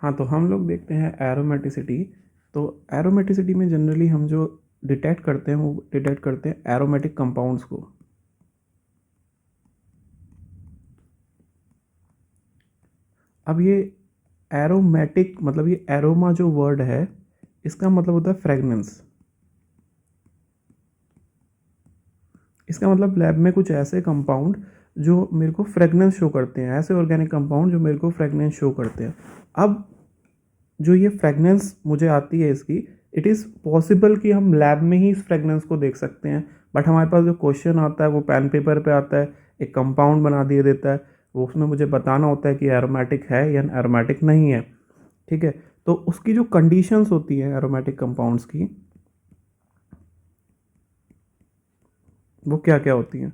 हाँ, तो हम लोग देखते हैं एरोमेटिसिटी। तो एरोमेटिसिटी में जनरली हम जो डिटेक्ट करते हैं वो डिटेक्ट करते हैं एरोमेटिक कंपाउंड्स को। अब ये एरोमेटिक मतलब ये एरोमा जो वर्ड है इसका मतलब होता है फ्रेगनेंस। इसका मतलब लैब में कुछ ऐसे कंपाउंड जो मेरे को फ्रेगनेंस शो करते हैं, ऐसे ऑर्गेनिक कंपाउंड जो मेरे को फ्रेगनेंस शो करते हैं। अब जो ये फ्रेगनेंस मुझे आती है इसकी, इट इज़ पॉसिबल कि हम लैब में ही इस फ्रेगनेंस को देख सकते हैं, बट हमारे पास जो क्वेश्चन आता है वो पेन पेपर पे आता है, एक कंपाउंड बना दिया देता है, वो उसमें मुझे बताना होता है कि एरोमेटिक है या एरोमेटिक नहीं है। ठीक है, तो उसकी जो कंडीशंस होती हैं एरोमेटिक कंपाउंड्स की, वो क्या क्या होती हैं।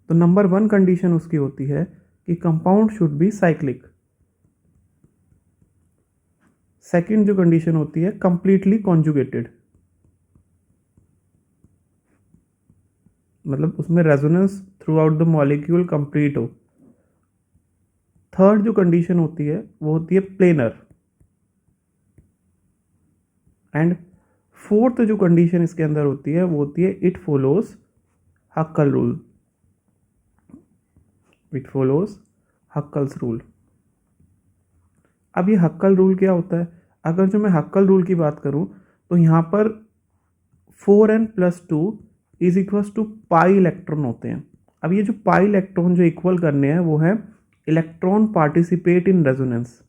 तो नंबर 1 कंडीशन उसकी होती है कि compound should be cyclic. Second जो कंडीशन होती है कंप्लीटली कॉन्जुगेटेड, मतलब उसमें resonance through out the molecule complete हो। थर्ड जो कंडीशन होती है वो होती है प्लेनर। एंड फोर्थ जो कंडीशन इसके अंदर होती है वो होती है it follows हक्कल rule. It follows Huckel's rule. अब ये हक्कल रूल क्या होता है? अगर जो मैं हक्कल रूल की बात करूं तो यहाँ पर 4n+2 is equal to pi electron होते हैं। अब ये जो पाई इलेक्ट्रॉन जो इक्वल करने हैं वो है electron participate in resonance.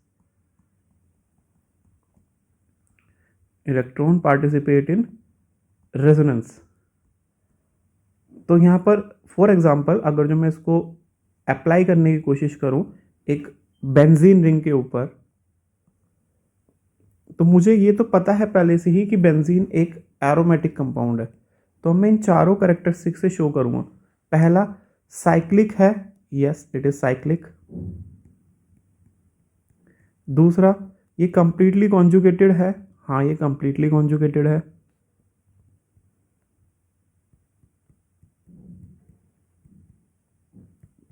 Electron participate in resonance. तो यहाँ पर फॉर एग्जांपल अगर जो मैं इसको अप्लाई करने की कोशिश करूँ एक बेंजीन रिंग के ऊपर, तो मुझे ये तो पता है पहले से ही कि बेंजीन एक एरोमेटिक कंपाउंड है। तो मैं इन चारों कैरेक्टरिस्टिक से शो करूँगा। पहला, साइक्लिक है, यस इट इज साइक्लिक। दूसरा, ये कंप्लीटली कॉन्जुगेटेड है, हाँ ये कंप्लीटली कॉन्जुगेटेड है।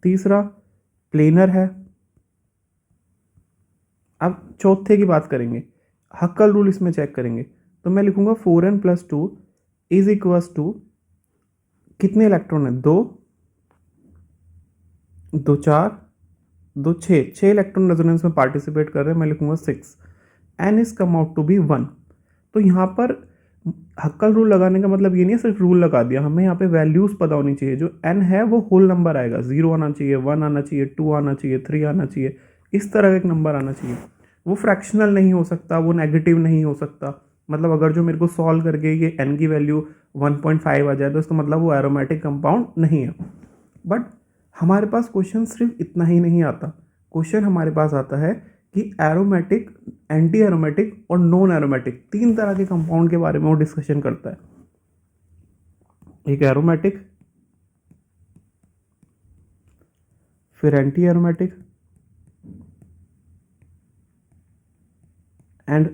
तीसरा, प्लेनर है। अब चौथे की बात करेंगे, हक्कल रूल इसमें चेक करेंगे। तो मैं लिखूंगा 4n+2 इज इक्वल टू कितने इलेक्ट्रॉन है, दो, दो चार, दो छः, छः इलेक्ट्रॉन रेजोनेंस में पार्टिसिपेट कर रहे हैं, मैं लिखूंगा 6। N is come out to be 1। तो यहाँ पर हक्कल रूल लगाने का मतलब ये नहीं है सिर्फ रूल लगा दिया, हमें यहाँ पे वैल्यूज पता होनी चाहिए। जो एन है वो होल नंबर आएगा, 0 आना चाहिए, 1 आना चाहिए, 2 आना चाहिए, 3 आना चाहिए, इस तरह का एक नंबर आना चाहिए। वो फ्रैक्शनल नहीं हो सकता, वो नेगेटिव नहीं हो सकता। मतलब अगर जो मेरे को सॉल्व करके ये एन की वैल्यू 1.5 आ जाए तो इसका मतलब वो एरोमेटिक कंपाउंड नहीं है। बट हमारे पास क्वेश्चन सिर्फ इतना ही नहीं आता। क्वेश्चन हमारे पास आता है कि एरोमेटिक, एंटी एरोमेटिक और नॉन एरोमेटिक तीन तरह के कंपाउंड के बारे में वो डिस्कशन करता है। एक एरोमेटिक, फिर anti aromatic and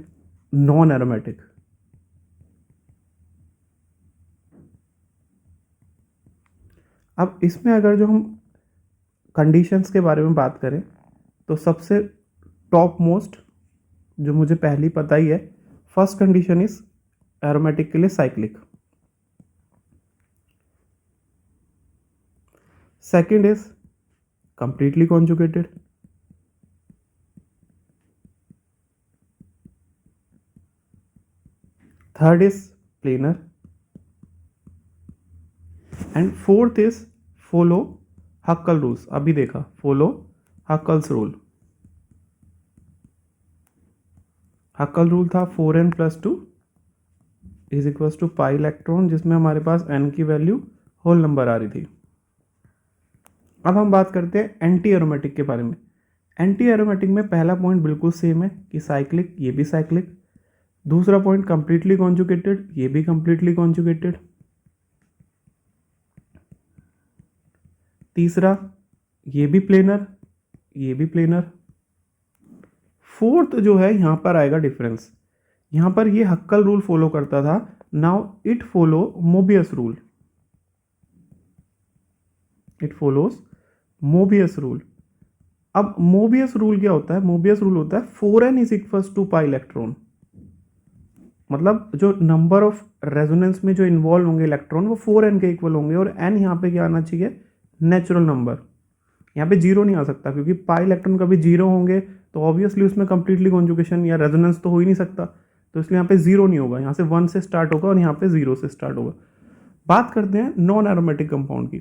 non aromatic. अब इसमें अगर जो हम कंडीशंस के बारे में बात करें तो सबसे टॉप मोस्ट जो मुझे पहली पता ही है, फर्स्ट कंडीशन इज एरोमेटिक के लिए cyclic. Second is completely conjugated. Third is planar and fourth is follow Huckel rules. अभी देखा, follow Huckel's rule. Huckel rule था 4n+2 is equal to pi electron, जिसमें हमारे पास n की वैल्यू होल नंबर आ रही थी। अब हम बात करते हैं एंटी एरोमेटिक के बारे में। एंटी एरोमेटिक में पहला पॉइंट बिल्कुल सेम है कि साइक्लिक, ये भी साइक्लिक। दूसरा पॉइंट कंप्लीटली कॉन्जुगेटेड, ये भी कंप्लीटली कॉन्जुगेटेड। तीसरा, ये भी प्लेनर, ये भी प्लेनर। फोर्थ जो है यहां पर आएगा डिफरेंस। यहां पर ये हक्कल रूल फॉलो करता था, now it follow Mobius rule. It follows Mobius rule. अब मोबियस रूल क्या होता है? मोबियस रूल होता है 4n is equals to pi electron, मतलब जो नंबर ऑफ रेजोनेंस में जो इन्वॉल्व होंगे इलेक्ट्रॉन वो 4n के इक्वल होंगे, और n यहाँ पे क्या आना चाहिए? Natural number. यहाँ पे जीरो नहीं आ सकता क्योंकि पाई इलेक्ट्रॉन कभी जीरो होंगे तो ऑब्वियसली उसमें कंप्लीटली कॉन्जुगेशन या रेजोनेंस तो हो ही नहीं सकता, तो इसलिए यहाँ पे जीरो नहीं होगा, यहाँ से 1 से स्टार्ट होगा और यहाँ पे 0 से स्टार्ट होगा। बात करते हैं नॉन एरोमेटिक कंपाउंड की।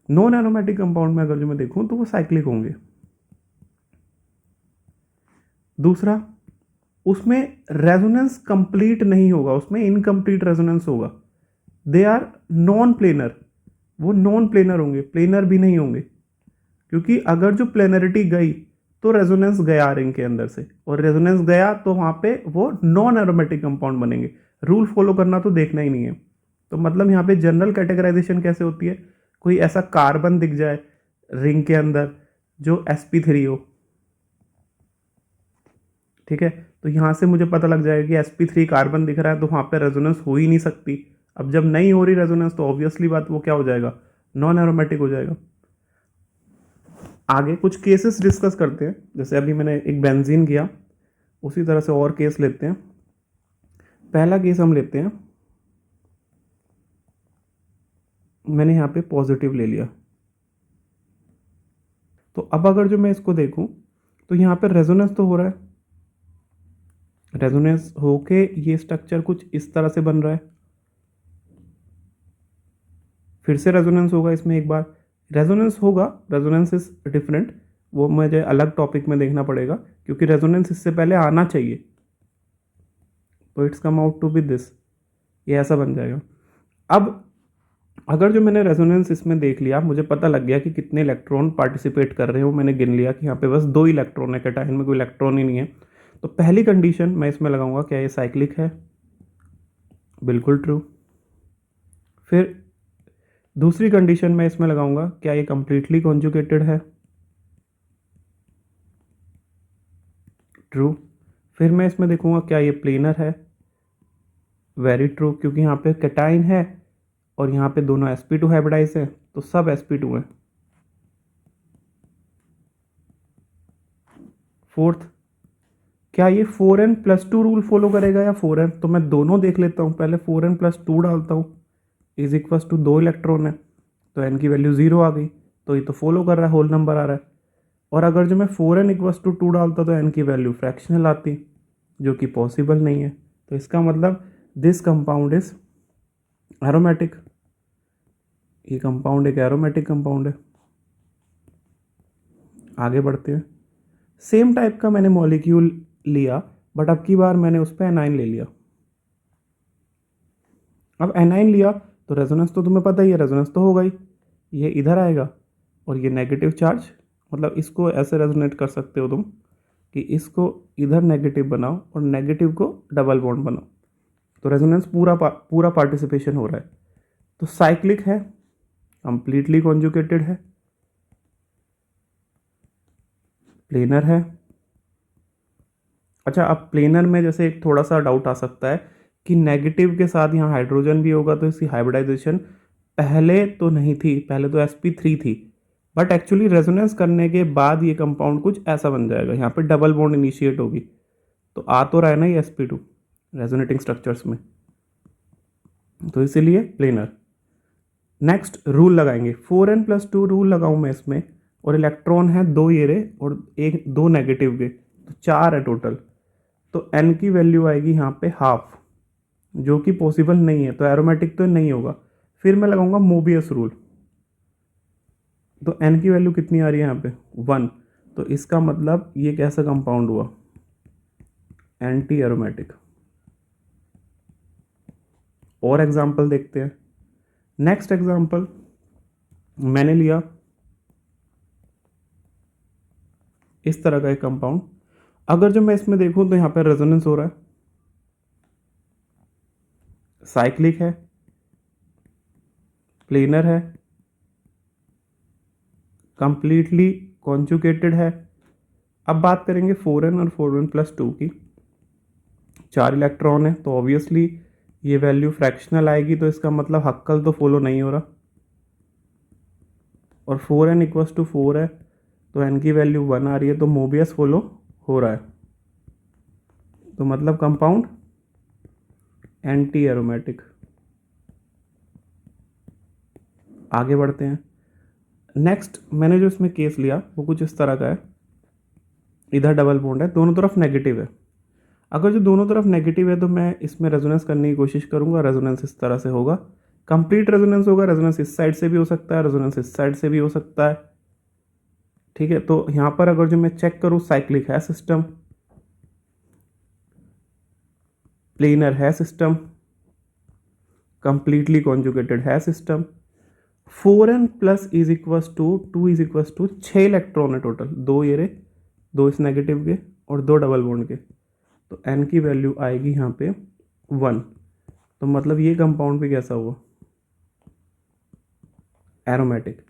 नॉन एरोमेटिक कंपाउंड में अगर जो मैं देखूँ तो वो साइक्लिक होंगे। दूसरा, उसमें रेजोनेंस कंप्लीट नहीं होगा, उसमें इनकम्प्लीट रेजोनेंस होगा। दे आर नॉन प्लेनर, वो नॉन प्लेनर होंगे, प्लेनर भी नहीं होंगे, क्योंकि अगर जो प्लेनरिटी गई तो रेजोनेंस गया रिंग के अंदर से, और रेजोनेंस गया तो वहाँ पे वो नॉन एरोमेटिक कंपाउंड बनेंगे। रूल फॉलो करना तो देखना ही नहीं है। तो मतलब यहाँ पे जनरल कैटेगराइजेशन कैसे होती है? कोई ऐसा कार्बन दिख जाए रिंग के अंदर जो sp3 हो, ठीक है, तो यहाँ से मुझे पता लग जाएगा कि sp3 कार्बन दिख रहा है, तो वहाँ पे रेजोनेंस हो ही नहीं सकती। अब जब नहीं हो रही रेजोनेंस तो ऑब्वियसली बात वो क्या हो जाएगा? नॉन एरोमेटिक हो जाएगा। आगे कुछ केसेस डिस्कस करते हैं, जैसे अभी मैंने एक बेंजीन किया, उसी तरह से और केस लेते हैं। पहला केस हम लेते हैं, मैंने यहाँ पे पॉजिटिव ले लिया, तो अब अगर जो मैं इसको देखूं तो यहाँ पे रेजोनेंस तो हो रहा है, रेजोनेंस होके ये स्ट्रक्चर कुछ इस तरह से बन रहा है, फिर से रेजोनेंस होगा इसमें एक बार, रेजोनेंस होगा, रेजोनेंस इज डिफरेंट, वो मुझे अलग टॉपिक में देखना पड़ेगा क्योंकि रेजोनेंस इससे पहले आना चाहिए, तो it's come out to be this, ये ऐसा बन जाएगा। अब अगर जो मैंने रेजोनेंस इसमें देख लिया, मुझे पता लग गया कि कितने इलेक्ट्रॉन पार्टिसिपेट कर रहे हो, मैंने गिन लिया कि यहाँ पे बस 2 इलेक्ट्रॉन है, कैटायन में कोई इलेक्ट्रॉन ही नहीं है, तो पहली कंडीशन मैं इसमें लगाऊंगा, क्या ये साइक्लिक है? बिल्कुल ट्रू। फिर दूसरी कंडीशन मैं इसमें लगाऊंगा, क्या ये कंप्लीटली कॉन्जुगेटेड है? ट्रू। फिर मैं इसमें देखूंगा क्या ये प्लेनर है? वेरी ट्रू, क्योंकि यहाँ पे कैटाइन है और यहाँ पे दोनों sp2 हाइब्रिडाइज हैं, तो सब sp2 हैं। फोर्थ, क्या ये 4n+2 रूल फॉलो करेगा या 4n? तो मैं दोनों देख लेता हूँ, पहले 4n+2 डालता हूँ, इज इक्वल्स टू 2 इलेक्ट्रॉन है, तो n की वैल्यू 0 आ गई, तो ये तो फॉलो कर रहा है, होल नंबर आ रहा है। और अगर जो मैं 4n=2 डालता तो n की वैल्यू फ्रैक्शनल आती, जो कि पॉसिबल नहीं है, तो इसका मतलब दिस कंपाउंड इज एरोमेटिक, ये कंपाउंड एक एरोमेटिक कंपाउंड है। आगे बढ़ते हैं, सेम टाइप का मैंने मॉलिक्यूल लिया, बट अब की बार मैंने उस पर एनाइन ले लिया। अब एनाइन लिया तो रेजोनेंस तो तुम्हें पता ही है, रेजोनेंस तो होगा ही, ये इधर आएगा और ये नेगेटिव चार्ज, मतलब इसको ऐसे रेजोनेट कर सकते हो तुम कि इसको इधर नेगेटिव बनाओ और नेगेटिव को डबल बॉन्ड बनाओ, तो रेजोनेंस पूरा पार्टिसिपेशन हो रहा है। तो साइक्लिक है, कंप्लीटली कॉन्जुगेटेड है, प्लेनर है। अच्छा, अब प्लेनर में जैसे एक थोड़ा सा डाउट आ सकता है कि नेगेटिव के साथ यहाँ हाइड्रोजन भी होगा, तो इसकी हाइब्रिडाइजेशन पहले तो नहीं थी, पहले तो sp3 थी, बट एक्चुअली रेजोनेंस करने के बाद ये कंपाउंड कुछ ऐसा बन जाएगा, यहाँ पे डबल बॉन्ड इनिशिएट होगी, तो आ तो रहा है ना ये sp2 रेजोनेटिंग स्ट्रक्चर्स में, तो इसीलिए प्लेनर। नेक्स्ट रूल लगाएंगे, 4n+2 रूल लगाऊं मैं इसमें, और इलेक्ट्रॉन है 2 ये रे और 2 नेगेटिव के, तो 4 है टोटल, तो n की वैल्यू आएगी यहाँ पे हाफ, जो कि पॉसिबल नहीं है, तो एरोमेटिक तो नहीं होगा। फिर मैं लगाऊंगा मोबियस रूल, तो n की वैल्यू कितनी आ रही है यहाँ पे? 1, तो इसका मतलब ये कैसा कंपाउंड हुआ? Anti aromatic. और एग्जाम्पल देखते हैं। नेक्स्ट एग्जाम्पल मैंने लिया इस तरह का एक कंपाउंड, अगर जो मैं इसमें देखूं तो यहाँ पे रेजोनेंस हो रहा है, साइक्लिक है, प्लेनर है, कंप्लीटली कॉन्जुगेटेड है। अब बात करेंगे 4n और 4n+2 की, 4 इलेक्ट्रॉन है, तो ऑब्वियसली ये वैल्यू फ्रैक्शनल आएगी, तो इसका मतलब हक्कल तो फॉलो नहीं हो रहा, और 4n=4 है, तो n की वैल्यू 1 आ रही है, तो मोबियस फॉलो हो रहा है, तो मतलब कंपाउंड एंटी एरोमेटिक। आगे बढ़ते हैं। नेक्स्ट मैंने जो इसमें केस लिया वो कुछ इस तरह का है। इधर डबल बॉन्ड है, दोनों तरफ नेगेटिव है। अगर जो दोनों तरफ नेगेटिव है तो मैं इसमें रेजोनेंस करने की कोशिश करूंगा। रेजोनेंस इस तरह से होगा, कंप्लीट रेजोनेंस होगा। रेजोनेंस इस साइड से भी हो सकता है, रेजोनेंस इस साइड से भी हो सकता है। ठीक है, तो यहां पर अगर जो मैं चेक करूं, साइक्लिक है सिस्टम, प्लेनर है सिस्टम, कंप्लीटली कॉन्जुगेटेड है system. 4n plus is equal to 2 is equal to 6 electron है टोटल, दो ये रहे, दो इस नेगेटिव के और दो डबल बॉन्ड के, तो n की वैल्यू आएगी यहाँ पे 1। तो मतलब ये कंपाउंड भी कैसा हुआ, एरोमेटिक।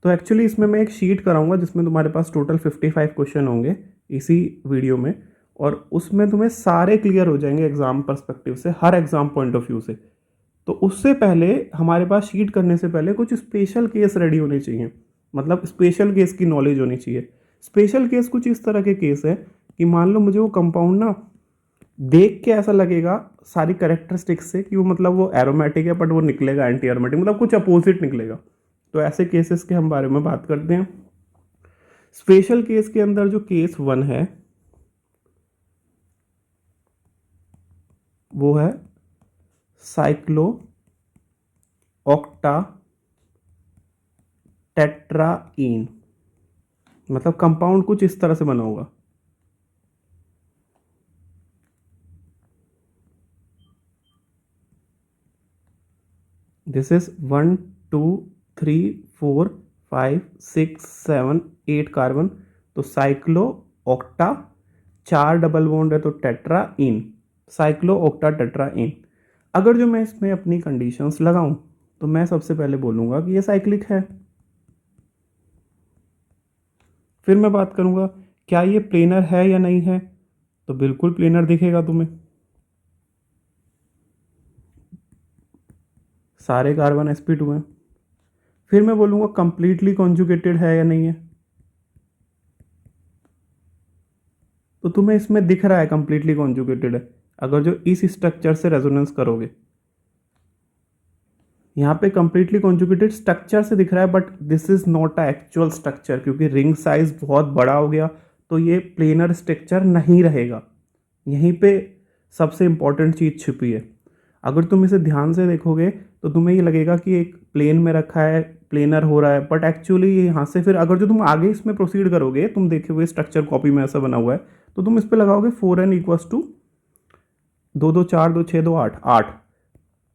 तो एक्चुअली इसमें मैं एक शीट कराऊंगा जिसमें तुम्हारे पास टोटल 55 क्वेश्चन होंगे इसी वीडियो में, और उसमें तुम्हें सारे क्लियर हो जाएंगे एग्जाम पर्सपेक्टिव से, हर एग्जाम पॉइंट ऑफ व्यू से। तो उससे पहले हमारे पास शीट करने से पहले कुछ स्पेशल केस रेडी होने चाहिए, मतलब स्पेशल केस की नॉलेज होनी चाहिए। स्पेशल केस कुछ इस तरह के केस है कि मान लो मुझे वो कंपाउंड ना देख के ऐसा लगेगा सारी करेक्टरिस्टिक्स से कि वो मतलब वो एरोमेटिक है, बट वो निकलेगा एंटी एरोमेटिक, मतलब कुछ अपोजिट निकलेगा। तो ऐसे केसेस के हम बारे में बात करते हैं। स्पेशल केस के अंदर जो केस 1 है वो है साइक्लो ऑक्टा टेट्राईन, मतलब कंपाउंड कुछ इस तरह से बना होगा। दिस इज 1 2 3 4 5 6 7 8 कार्बन, तो साइक्लो ऑक्टा, 4 डबल बॉन्ड है तो टेट्राईन, साइक्लो ऑक्टा टेट्राईन। अगर जो मैं इसमें अपनी कंडीशंस लगाऊं तो मैं सबसे पहले बोलूंगा कि ये साइक्लिक है। फिर मैं बात करूंगा क्या ये प्लेनर है या नहीं है, तो बिल्कुल प्लेनर दिखेगा तुम्हें, सारे कार्बन sp2 हैं। फिर मैं बोलूंगा कंप्लीटली कॉन्जुगेटेड है या नहीं है, तो तुम्हें इसमें दिख रहा है कंप्लीटली कॉन्जुगेटेड है अगर जो इस स्ट्रक्चर से रेजोनेंस करोगे। यहाँ पे कंप्लीटली कॉन्जुगेटेड स्ट्रक्चर से दिख रहा है, but this is not a actual structure, क्योंकि रिंग साइज बहुत बड़ा हो गया तो ये प्लेनर स्ट्रक्चर नहीं रहेगा। यहीं पे सबसे इंपॉर्टेंट चीज छिपी है। अगर तुम इसे ध्यान से देखोगे तो तुम्हें ये लगेगा कि एक प्लेन में रखा है, प्लेनर हो रहा है, बट एक्चुअली ये यहाँ से फिर अगर जो तुम आगे इसमें प्रोसीड करोगे, तुम देखोगे स्ट्रक्चर कॉपी में ऐसा बना हुआ है, तो तुम इस पर लगाओगे 4n इक्वल्स टू 2 2 4 2 6 2 8 8,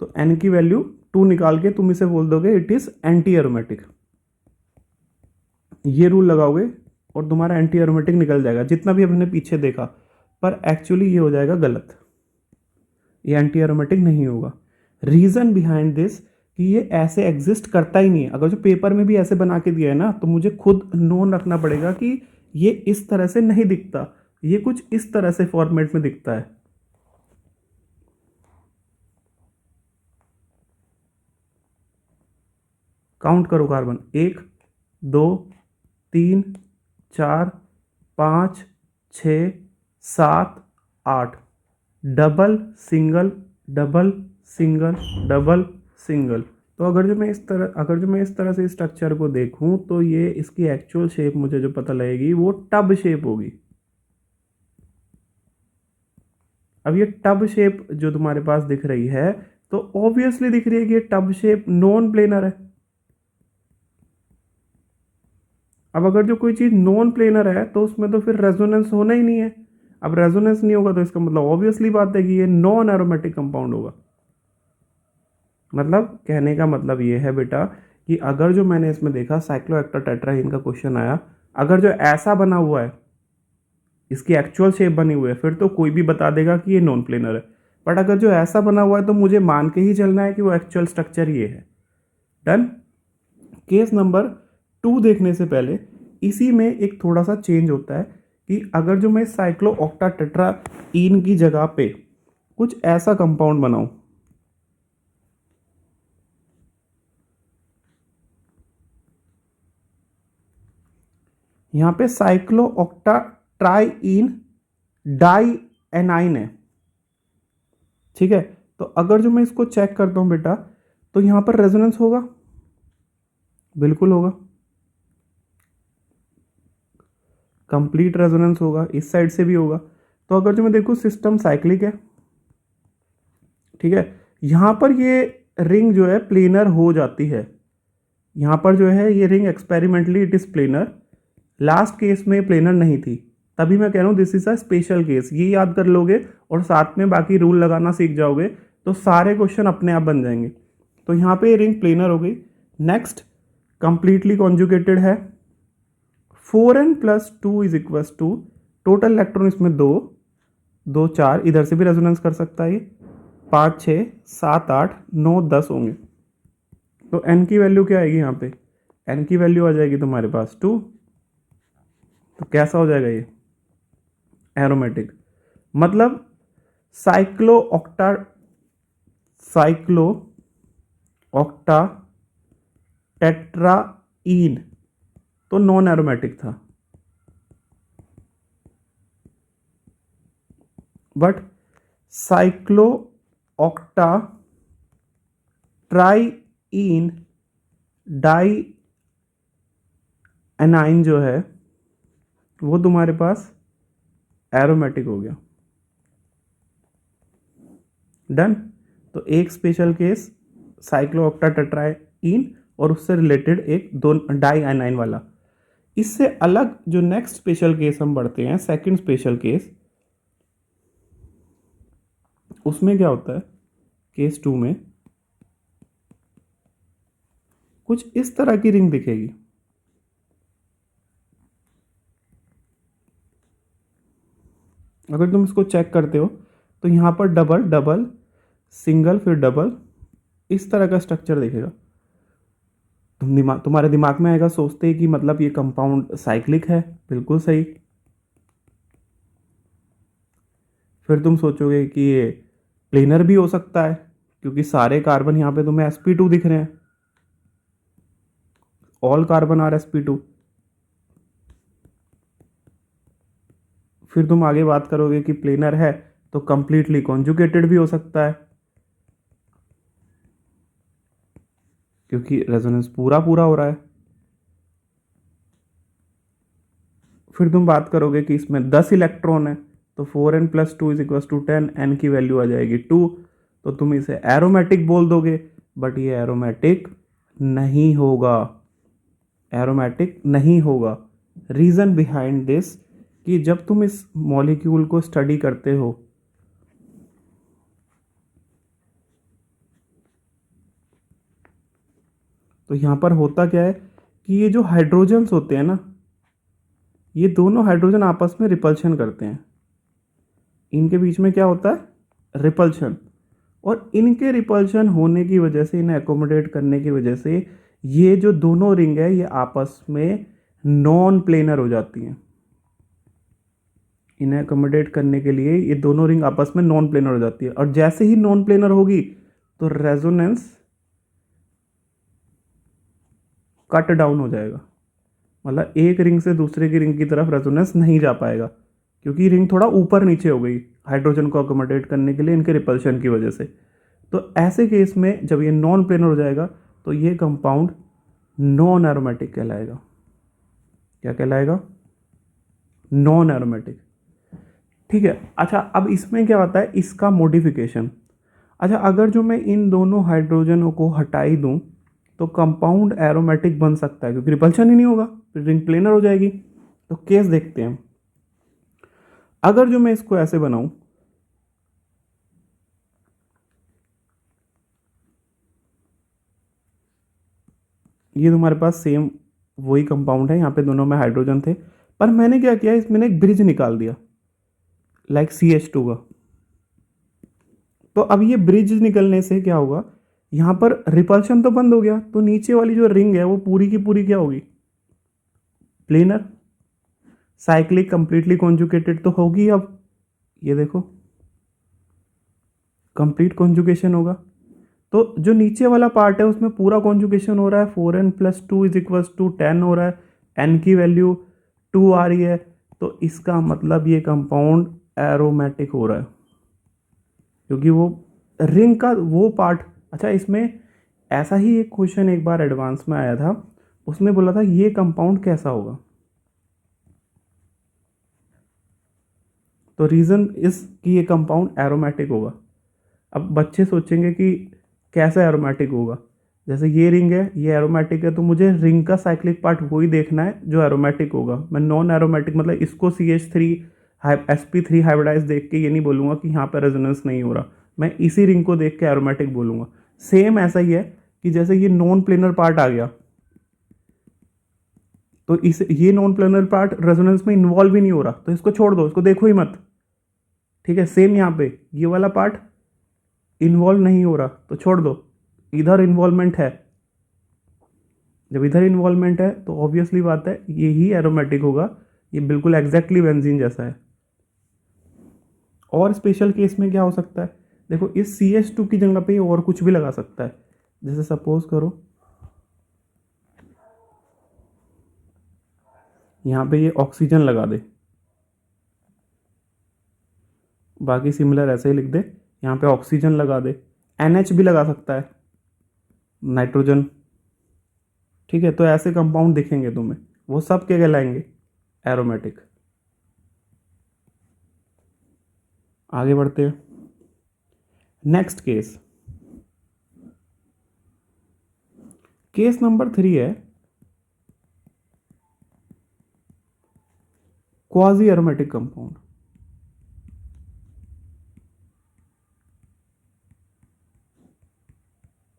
तो n की वैल्यू 2 निकाल के तुम इसे बोल दोगे इट इज एंटी एरोमेटिक। ये रूल लगाओगे और तुम्हारा एंटी एरोमेटिक निकल जाएगा, जितना भी हमने पीछे देखा। पर एक्चुअली ये हो जाएगा गलत, ये एंटी एरोमेटिक नहीं होगा। रीजन बिहाइंड दिस कि ये ऐसे एग्जिस्ट करता ही नहीं है। अगर जो पेपर में भी ऐसे बना के दिया है ना, तो मुझे खुद नोन रखना पड़ेगा कि ये इस तरह से नहीं दिखता, ये कुछ इस तरह से फॉर्मेट में दिखता है। काउंट करो carbon, 1 2 3 4 5 6 7 8, double single double single double single. तो अगर जो मैं इस तरह से स्ट्रक्चर को देखूं तो ये इसकी एक्चुअल शेप मुझे जो पता लगेगी वो टब शेप होगी। अब ये टब शेप जो तुम्हारे पास दिख रही है, तो ऑब्वियसली दिख रही है कि ये टब शेप नॉन प्लेनर है। अब अगर जो कोई चीज नॉन प्लेनर है तो उसमें तो फिर रेजोनेंस होना ही नहीं है। अब रेजोनेंस नहीं होगा तो इसका मतलब ऑब्वियसली बात है कि ये नॉन एरोमेटिक कंपाउंड होगा। मतलब कहने का मतलब ये है बेटा कि अगर जो मैंने इसमें देखा साइक्लोहेक्टाटेट्राहीन का क्वेश्चन आया, अगर जो ऐसा बना हुआ है, इसकी एक्चुअल शेप बनी हुई है, फिर तो कोई भी बता देगा कि ये नॉन प्लेनर है। बट अगर जो ऐसा बना हुआ है तो मुझे मान के ही चलना है कि वो एक्चुअल स्ट्रक्चर ये है। डन। केस नंबर 2 देखने से पहले इसी में एक थोड़ा सा चेंज होता है कि अगर जो मैं साइक्लो ऑक्टाटेट्राईन की जगह पे कुछ ऐसा कंपाउंड बनाऊं, यहाँ पे cyclo octa triene di A9 है, ठीक है। तो अगर जो मैं इसको चेक करता हूँ बेटा, तो यहाँ पर रेजोनेंस होगा, बिल्कुल होगा, कंप्लीट रेजोनेंस होगा, इस साइड से भी होगा। तो अगर जो मैं देखूँ सिस्टम साइक्लिक है, ठीक है, यहाँ पर ये रिंग जो है प्लेनर हो जाती है, यहाँ पर जो है ये ring experimentally it is planar, last case में प्लेनर नहीं थी, तभी मैं कह रहा हूँ this is a special case. ये याद कर लोगे और साथ में बाकी रूल लगाना सीख जाओगे तो सारे क्वेश्चन अपने आप बन जाएंगे। तो यहाँ पे रिंग प्लेनर हो गई। नेक्स्ट कंप्लीटली कॉन्जुगेटेड है, 4n+2 is equal to, total electron इसमें 2 2 4, इधर से भी रेजोनेंस कर सकता है ये, 5 6 7 8 9 10 होंगे। तो n की वैल्यू क्या आएगी यहाँ पे, n की वैल्यू आ जाएगी तुम्हारे पास 2। तो कैसा हो जाएगा ये, एरोमेटिक, मतलब साइक्लो ऑक्टा टेट्राईन तो नॉन एरोमेटिक था, but cyclo octa triene di yne जो है वो तुम्हारे पास एरोमेटिक हो गया। डन। तो एक special case cyclo octa tetraene और उससे रिलेटेड एक दो डाई एनाइन वाला। इससे अलग जो नेक्स्ट स्पेशल केस हम बढ़ते हैं, सेकंड स्पेशल केस, उसमें क्या होता है, केस 2 में कुछ इस तरह की रिंग दिखेगी, अगर तुम इसको चेक करते हो तो यहाँ पर डबल डबल सिंगल फिर डबल, इस तरह का स्ट्रक्चर दिखेगा। तुम्हारे दिमाग में आएगा, सोचते हैं कि मतलब ये कंपाउंड साइक्लिक है, बिल्कुल सही। फिर तुम सोचोगे कि ये प्लेनर भी हो सकता है क्योंकि सारे कार्बन यहाँ पे तुम्हें sp2 दिख रहे हैं, ऑल कार्बन आर sp2। फिर तुम आगे बात करोगे कि प्लेनर है तो कंप्लीटली कॉन्जुगेटेड भी हो सकता है क्योंकि रेजोनेंस पूरा पूरा हो रहा है। फिर तुम बात करोगे कि इसमें 10 इलेक्ट्रॉन है तो 4n+2 is equal to 10, n की वैल्यू आ जाएगी 2, तो तुम इसे एरोमेटिक बोल दोगे, बट ये एरोमेटिक नहीं होगा, एरोमेटिक नहीं होगा। रीज़न बिहाइंड दिस कि जब तुम इस मॉलिक्यूल को स्टडी करते हो तो यहाँ पर होता क्या है कि ये जो हाइड्रोजन्स होते हैं ना, ये दोनों हाइड्रोजन आपस में रिपल्शन करते हैं, इनके बीच में क्या होता है, रिपल्शन, और इनके रिपल्शन होने की वजह से, इन्हें एकोमोडेट करने की वजह से ये जो दोनों रिंग है ये आपस में नॉन प्लेनर हो जाती हैं। इन्हें एकोमोडेट करने के लिए ये दोनों रिंग आपस में नॉन प्लेनर हो जाती है, और जैसे ही नॉन प्लेनर होगी तो रेजोनेंस कट डाउन हो जाएगा, मतलब एक रिंग से दूसरे की रिंग की तरफ रेजोनेंस नहीं जा पाएगा क्योंकि रिंग थोड़ा ऊपर नीचे हो गई हाइड्रोजन को अकोमोडेट करने के लिए इनके रिपल्शन की वजह से। तो ऐसे केस में जब ये नॉन प्लेनर हो जाएगा तो ये कंपाउंड नॉन एरोमेटिक कहलाएगा। क्या कहलाएगा, नॉन एरोमेटिक, ठीक है। अच्छा, अब इसमें क्या होता है, इसका मॉडिफिकेशन। अच्छा, अगर जो मैं इन दोनों हाइड्रोजनों को हटाई दूं तो कंपाउंड एरोमेटिक बन सकता है क्योंकि रिपल्शन ही नहीं होगा, फिर रिंग प्लेनर हो जाएगी। तो केस देखते हैं, अगर जो मैं इसको ऐसे बनाऊं, ये तुम्हारे पास सेम वही कंपाउंड है, यहाँ पे दोनों में हाइड्रोजन थे, पर मैंने क्या किया, इसमें एक ब्रिज निकाल दिया लाइक CH2 का। तो अब ये ब्रिज निकलने से क्या होगा, यहाँ पर रिपल्शन तो बंद हो गया, तो नीचे वाली जो रिंग है वो पूरी की पूरी क्या होगी, प्लेनर, साइक्लिक कंप्लीटली कॉन्जुगेटेड तो होगी। अब ये देखो कंप्लीट कॉन्जुगेशन होगा, तो जो नीचे वाला पार्ट है उसमें पूरा कॉन्जुगेशन हो रहा है, 4n+2 इज इक्वल टू 10 हो रहा है, n की वैल्यू 2 आ रही है, तो इसका मतलब ये कंपाउंड एरोमेटिक हो रहा है, क्योंकि वो रिंग का वो पार्ट। अच्छा, इसमें ऐसा ही एक क्वेश्चन एक बार एडवांस में आया था, उसमें बोला था ये कंपाउंड कैसा होगा। तो रीज़न इस कि ये कंपाउंड एरोमेटिक होगा। अब बच्चे सोचेंगे कि कैसे एरोमेटिक होगा, जैसे ये रिंग है, ये एरोमेटिक है, तो मुझे रिंग का साइक्लिक पार्ट वही देखना है जो एरोमेटिक होगा। मैं नॉन एरोमेटिक मतलब इसको CH3 sp3 हाइब्रिडाइज देख के ये नहीं बोलूँगा कि यहाँ पर रेजोनेंस नहीं हो रहा, मैं इसी रिंग को देख के एरोमेटिक बोलूँगा। सेम ऐसा ही है कि जैसे ये नॉन प्लेनर पार्ट आ गया, तो इस ये नॉन प्लेनर पार्ट रेजोनेंस में इन्वॉल्व ही नहीं हो रहा, तो इसको छोड़ दो, इसको देखो ही मत। ठीक है, सेम यहाँ पे ये वाला पार्ट इन्वॉल्व नहीं हो रहा, तो छोड़ दो। इधर इन्वॉल्वमेंट है, जब इधर इन्वॉल्वमेंट है तो ऑब्वियसली बात है ये ही एरोमेटिक होगा। ये बिल्कुल एग्जैक्टली बेंजीन जैसा है। और स्पेशल केस में क्या हो सकता है, देखो इस CH2 की जगह पे और कुछ भी लगा सकता है। जैसे सपोज करो यहाँ पे ये ऑक्सीजन लगा दे, बाकी सिमिलर ऐसे ही लिख दे, यहाँ पे ऑक्सीजन लगा दे, NH भी लगा सकता है, नाइट्रोजन। ठीक है, तो ऐसे कंपाउंड दिखेंगे तुम्हें, वो सब क्या कहलाएंगे, एरोमेटिक। आगे बढ़ते हैं, नेक्स्ट केस, केस नंबर 3 है क्वाजी एरोमेटिक कंपाउंड।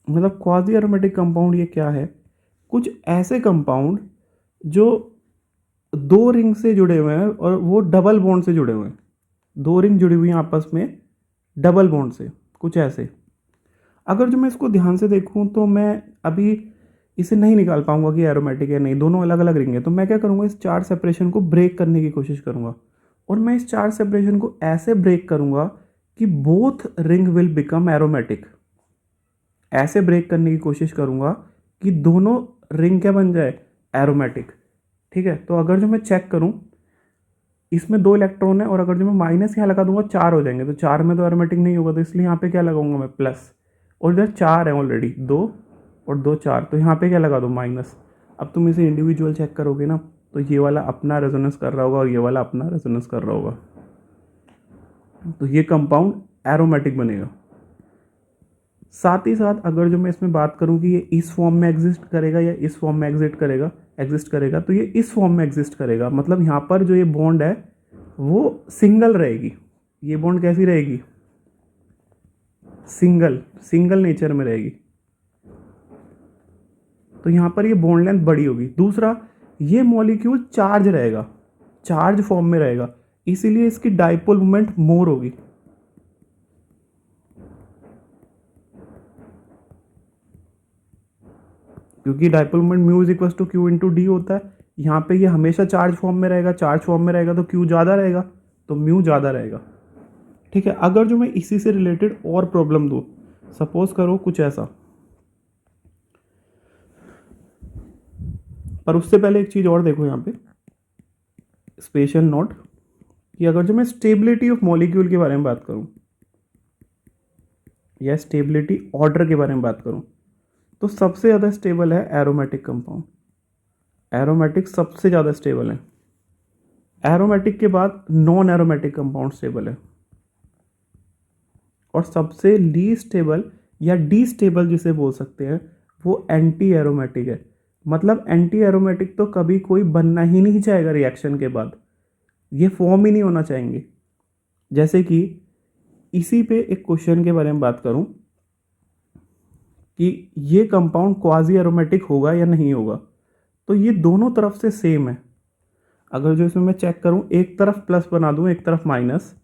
मतलब क्वाजी एरोमेटिक कंपाउंड ये क्या है, कुछ ऐसे कंपाउंड जो दो रिंग से जुड़े हुए हैं और वो डबल बॉन्ड से जुड़े हुए हैं, दो रिंग जुड़ी हुई हैं आपस में डबल बॉन्ड से, कुछ ऐसे। अगर जो मैं इसको ध्यान से देखूं तो मैं अभी इसे नहीं निकाल पाऊंगा कि एरोमेटिक है नहीं, दोनों अलग अलग रिंग है। तो मैं क्या करूंगा, इस चार्ज सेपरेशन को ब्रेक करने की कोशिश करूंगा, और मैं इस चार्ज सेपरेशन को ऐसे ब्रेक करूंगा कि both ring will become aromatic. ऐसे ब्रेक करने की कोशिश करूंगा कि दोनों रिंग क्या बन जाए, एरोमेटिक। ठीक है, तो अगर जो मैं चेक करूं, इसमें 2 इलेक्ट्रॉन है, और अगर जो मैं माइनस यहाँ लगा दूंगा 4 हो जाएंगे, तो 4 में तो एरोमेटिक नहीं होगा, तो इसलिए यहाँ पे क्या लगाऊंगा मैं, प्लस। और इधर 4 है ऑलरेडी, 2 और 2 4, तो यहाँ पे क्या लगा दो, माइनस। अब तुम इसे इंडिविजुअल चेक करोगे ना, तो ये वाला अपना रेजोनेंस कर रहा होगा और ये वाला अपना रेजोनेंस कर रहा होगा, तो ये कंपाउंड एरोमेटिक बनेगा। साथ ही साथ अगर जो मैं इसमें बात करूं कि ये इस फॉर्म में एग्जिस्ट करेगा या इस फॉर्म में एग्जिस्ट करेगा, तो ये इस फॉर्म में एग्जिस्ट करेगा। मतलब यहाँ पर जो ये बॉन्ड है वो सिंगल रहेगी। ये बॉन्ड कैसी रहेगी, सिंगल, सिंगल नेचर में रहेगी। तो यहाँ पर ये बॉन्ड लेंथ बड़ी होगी। दूसरा, ये मॉलिक्यूल चार्ज रहेगा, चार्ज फॉर्म में रहेगा, इसीलिए इसकी डाइपोल मोमेंट मोर होगी। क्योंकि dipole moment mu is equal to q into d होता है। यहाँ पे ये हमेशा चार्ज फॉर्म में रहेगा, चार्ज फॉर्म में रहेगा तो क्यू ज़्यादा रहेगा, तो म्यू ज़्यादा रहेगा। ठीक है, अगर जो मैं इसी से रिलेटेड और प्रॉब्लम दूँ, सपोज करो कुछ ऐसा, पर उससे पहले एक चीज़ और देखो यहाँ पे स्पेशल नोट, कि अगर जो मैं स्टेबिलिटी ऑफ मॉलिक्यूल के बारे में बात करूँ या स्टेबिलिटी ऑर्डर के बारे में बात करूँ, तो सबसे ज़्यादा स्टेबल है एरोमेटिक कंपाउंड। एरोमेटिक सबसे ज़्यादा स्टेबल है। एरोमेटिक के बाद नॉन एरोमेटिक कंपाउंड स्टेबल है, और सबसे लीस्ट स्टेबल या डी स्टेबल जिसे बोल सकते हैं वो एंटी एरोमेटिक है। मतलब एंटी एरोमेटिक तो कभी कोई बनना ही नहीं चाहेगा रिएक्शन के बाद, ये फॉर्म ही नहीं होना चाहेंगे। जैसे कि इसी पे एक क्वेश्चन के बारे में बात करूं कि ये कंपाउंड क्वाजी एरोमेटिक होगा या नहीं होगा, तो ये दोनों तरफ से सेम है। अगर जो इसमें मैं चेक करूं, एक तरफ प्लस बना दूं एक तरफ माइनस,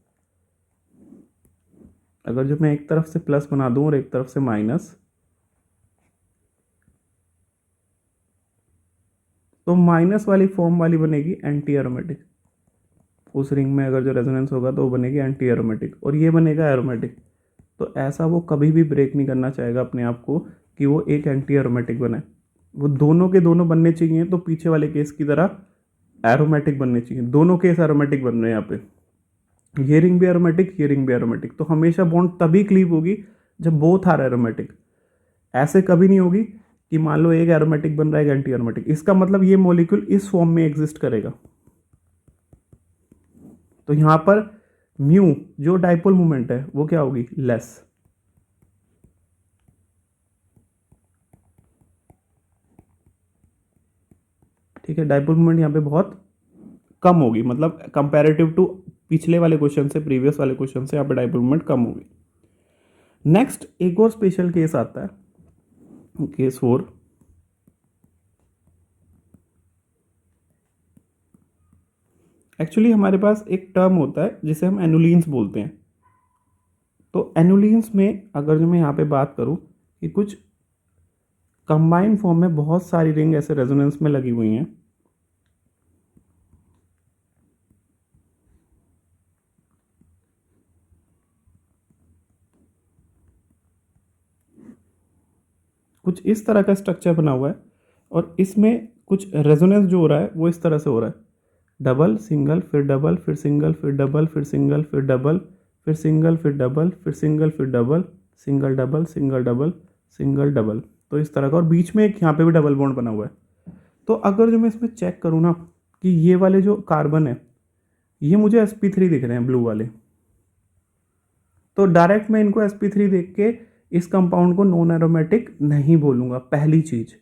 अगर जो मैं एक तरफ से प्लस बना दूं और एक तरफ से माइनस, तो माइनस वाली फॉर्म वाली बनेगी एंटी एरोमेटिक। उस रिंग में अगर जो रेजोनेंस होगा तो वो बनेगी एंटी एरोमेटिक, और ये बनेगा एरोमेटिक। तो ऐसा वो कभी भी ब्रेक नहीं करना चाहेगा अपने आप को कि वो एक एंटी एरोमेटिक बने। वो दोनों के दोनों बनने चाहिए, तो पीछे वाले केस की तरह एरोमेटिक बनने चाहिए, दोनों केस एरोमेटिक बन रहे हैं यहाँ पे, ये रिंग भी एरोमेटिक, ये रिंग भी एरोमेटिक, तो हमेशा बॉन्ड तभी क्लीव होगी जब बोथ आर एरोमेटिक। ऐसे कभी नहीं होगी कि मान लो एक एरोमेटिक बन रहा है एक एंटी एरोमेटिक, इसका मतलब ये मॉलिक्यूल इस फॉर्म में एग्जिस्ट करेगा। तो यहां पर म्यू जो डाइपोल मोमेंट है वो क्या होगी, लेस। ठीक है, डाइपोल मोमेंट यहाँ पे बहुत कम होगी, मतलब कंपैरेटिव टू पिछले वाले क्वेश्चन से, प्रीवियस वाले क्वेश्चन से यहाँ पे डाइपोल मोमेंट कम होगी। नेक्स्ट एक और स्पेशल केस आता है, केस 4। एक्चुअली हमारे पास एक टर्म होता है जिसे हम एनुलिन्स बोलते हैं। तो एनुलिन्स में अगर जो मैं यहाँ पे बात करूँ कि कुछ कंबाइंड फॉर्म में बहुत सारी रिंग ऐसे रेजोनेंस में लगी हुई हैं, कुछ इस तरह का स्ट्रक्चर बना हुआ है, और इसमें कुछ रेजोनेंस जो हो रहा है वो इस तरह से हो रहा है, डबल सिंगल फिर डबल फिर सिंगल फिर डबल फिर सिंगल फिर डबल फिर सिंगल फिर डबल फिर सिंगल फिर double single double single double single double, तो इस तरह का, और बीच में एक यहाँ पे भी डबल बॉन्ड बना हुआ है। तो अगर जो मैं इसमें चेक करूँ ना कि ये वाले जो कार्बन है ये मुझे sp3 दिख रहे हैं ब्लू वाले, तो डायरेक्ट मैं इनको sp3 देख के इस कंपाउंड को नॉन एरोमेटिक नहीं बोलूँगा, पहली चीज़।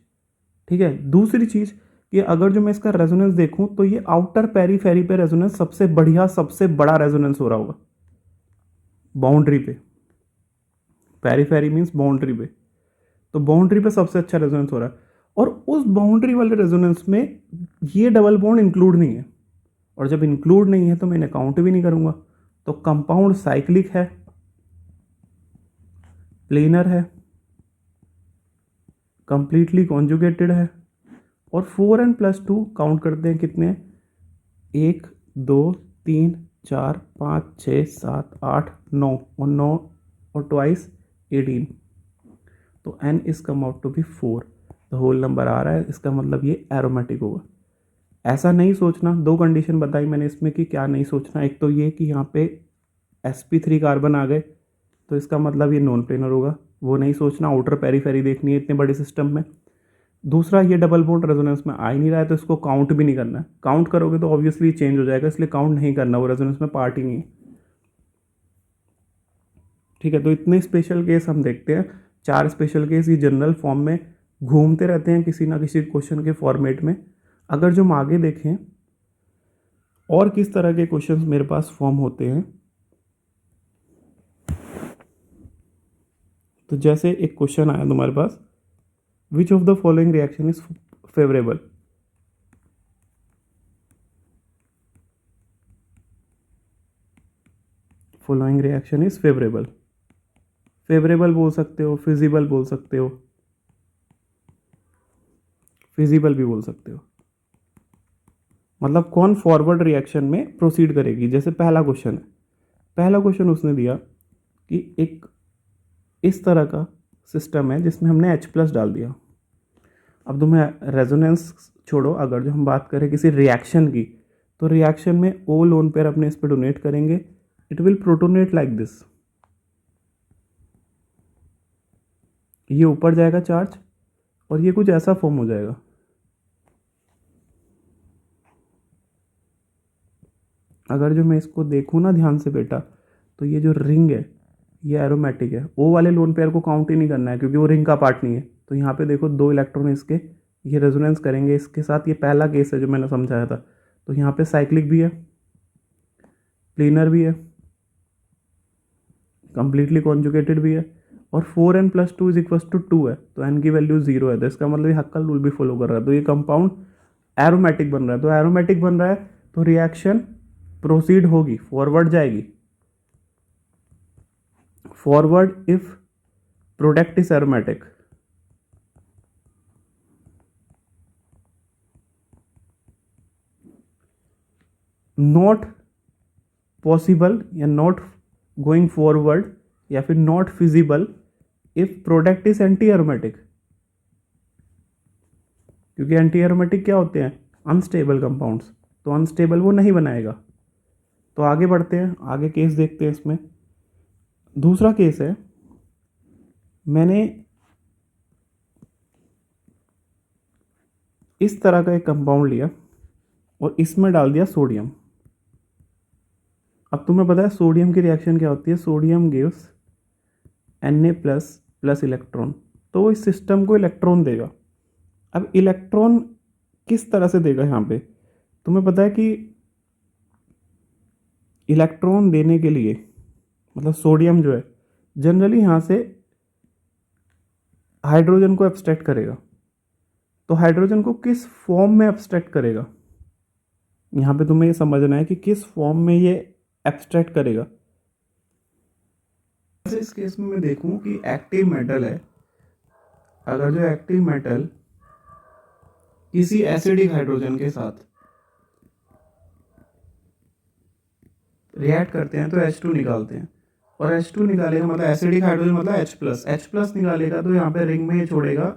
ठीक है, दूसरी चीज़ कि अगर जो मैं इसका रेजोनेंस देखूं तो ये आउटर पेरीफेरी पे रेजोनेंस सबसे बढ़िया, सबसे बड़ा रेजोनेंस हो रहा होगा बाउंड्री पे। पेरीफेरी मीन्स बाउंड्री पे, तो बाउंड्री पे सबसे अच्छा रेजोनेंस हो रहा है, और उस बाउंड्री वाले रेजोनेंस में ये डबल बॉन्ड इंक्लूड नहीं है, और जब इंक्लूड नहीं है तो मैं इन्हें काउंट भी नहीं करूंगा। तो कंपाउंड साइक्लिक है, प्लेनर है, कंप्लीटली कॉन्जुगेटेड है, और 4n+2 काउंट करते हैं कितने, 1 2 3 4 5 6 7 8 9, और 9 और ट्वाइस 18, तो n is come out to be 4, the whole number आ रहा है, इसका मतलब ये एरोमेटिक होगा। ऐसा नहीं सोचना, दो कंडीशन बताई मैंने इसमें कि क्या नहीं सोचना, एक तो ये कि यहाँ पे sp3 कार्बन आ गए तो इसका मतलब ये नॉन प्लेनर होगा, वो नहीं सोचना, आउटर पेरीफेरी देखनी है इतने बड़े सिस्टम में। दूसरा, ये डबल बॉन्ड रेजोनेंस में आ ही नहीं रहा है तो इसको काउंट भी नहीं करना है, काउंट करोगे तो ऑब्वियसली चेंज हो जाएगा, इसलिए काउंट नहीं करना, वो रेजोनेंस में पार्ट ही नहीं है। ठीक है, तो इतने स्पेशल केस हम देखते हैं, 4 स्पेशल केस, ये जनरल फॉर्म में घूमते रहते हैं किसी ना किसी क्वेश्चन के फॉर्मेट में। अगर जो हम आगे देखें और किस तरह के क्वेश्चंस मेरे पास फॉर्म होते हैं, तो जैसे एक क्वेश्चन आया तुम्हारे पास, which of the following reaction is favourable. Following reaction is favourable, favourable बोल सकते हो, फिजिबल बोल सकते हो, फिजिबल भी बोल सकते हो, मतलब कौन फॉरवर्ड रिएक्शन में प्रोसीड करेगी। जैसे पहला क्वेश्चन है, पहला क्वेश्चन उसने दिया कि एक इस तरह का सिस्टम है जिसमें हमने H+ डाल दिया। अब तुम्हें रेजोनेंस छोड़ो, अगर जो हम बात करें किसी रिएक्शन की, तो रिएक्शन में O लोन पेयर अपने इस पर डोनेट करेंगे, it will protonate like this, ये ऊपर जाएगा चार्ज और ये कुछ ऐसा फॉर्म हो जाएगा। अगर जो मैं इसको देखूँ ना ध्यान से बेटा, तो ये जो रिंग है ये एरोमेटिक है, ओ वाले लोन पेयर को काउंट ही नहीं करना है क्योंकि वो रिंग का पार्ट नहीं है। तो यहाँ पे देखो 2 इलेक्ट्रॉन इसके, ये रेजोनेंस करेंगे इसके साथ, ये पहला केस है जो मैंने समझाया था। तो यहाँ पे साइक्लिक भी है, प्लेनर भी है, कंप्लीटली कॉन्जुगेटेड भी है, और 4n+2 = 2 है, तो n की वैल्यू 0 है, तो इसका मतलब ये हक्कल रूल भी फॉलो कर रहा है, तो ये कंपाउंड एरोमेटिक बन रहा है। तो एरोमेटिक बन रहा है तो रिएक्शन प्रोसीड होगी, फॉरवर्ड जाएगी, forward if product is aromatic. Not possible या नॉट गोइंग फॉरवर्ड या फिर not feasible if product is anti aromatic, क्योंकि एंटी एरोमेटिक क्या होते हैं, अनस्टेबल कंपाउंड्स। तो अनस्टेबल वो नहीं बनाएगा। तो आगे बढ़ते हैं, आगे केस देखते हैं। इसमें दूसरा केस है, मैंने इस तरह का एक कंपाउंड लिया और इसमें डाल दिया सोडियम। अब तुम्हें पता है सोडियम की रिएक्शन क्या होती है, sodium gives Na plus plus electron, तो वो इस सिस्टम को इलेक्ट्रॉन देगा। अब इलेक्ट्रॉन किस तरह से देगा, यहाँ पे तुम्हें पता है कि इलेक्ट्रॉन देने के लिए मतलब सोडियम जो है जनरली यहाँ से हाइड्रोजन को एब्स्ट्रैक्ट करेगा। तो हाइड्रोजन को किस फॉर्म में एब्स्ट्रैक्ट करेगा, यहाँ पे तुम्हें ये समझना है कि किस फॉर्म में ये एब्स्ट्रैक्ट करेगा। इस केस में मैं देखूं कि एक्टिव मेटल है, अगर जो एक्टिव मेटल किसी एसिडिक हाइड्रोजन के साथ रिएक्ट करते हैं तो H2 निकालते हैं, और H2 निकालेगा मतलब एसिडिक हाइड्रोजन मतलब H प्लस निकालेगा, तो यहाँ पे रिंग में ये छोड़ेगा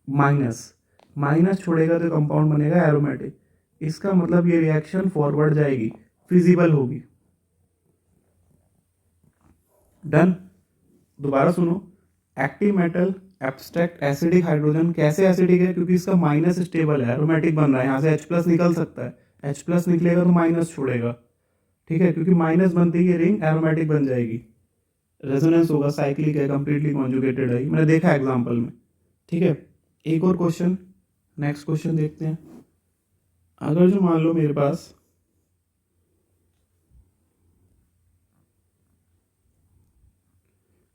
माइनस छोड़ेगा तो कंपाउंड बनेगा एरोमेटिक। इसका मतलब ये रिएक्शन फॉरवर्ड जाएगी, फिजिबल होगी। डन। दोबारा सुनो, active metal abstract acidic hydrogen, कैसे एसिडिक है, क्योंकि इसका माइनस स्टेबल है, एरोमेटिक बन रहा है, यहाँ से H प्लस निकल सकता है, H प्लस निकलेगा तो माइनस छोड़ेगा, ठीक है, क्योंकि माइनस बनते ही ये रिंग एरोमेटिक बन जाएगी, रेजोनेंस होगा, साइक्लिक है, कंप्लीटली कॉन्जुगेटेड है, मैंने देखा एग्जाम्पल में, ठीक है। एक और क्वेश्चन, नेक्स्ट क्वेश्चन देखते हैं। अगर जो मान लो मेरे पास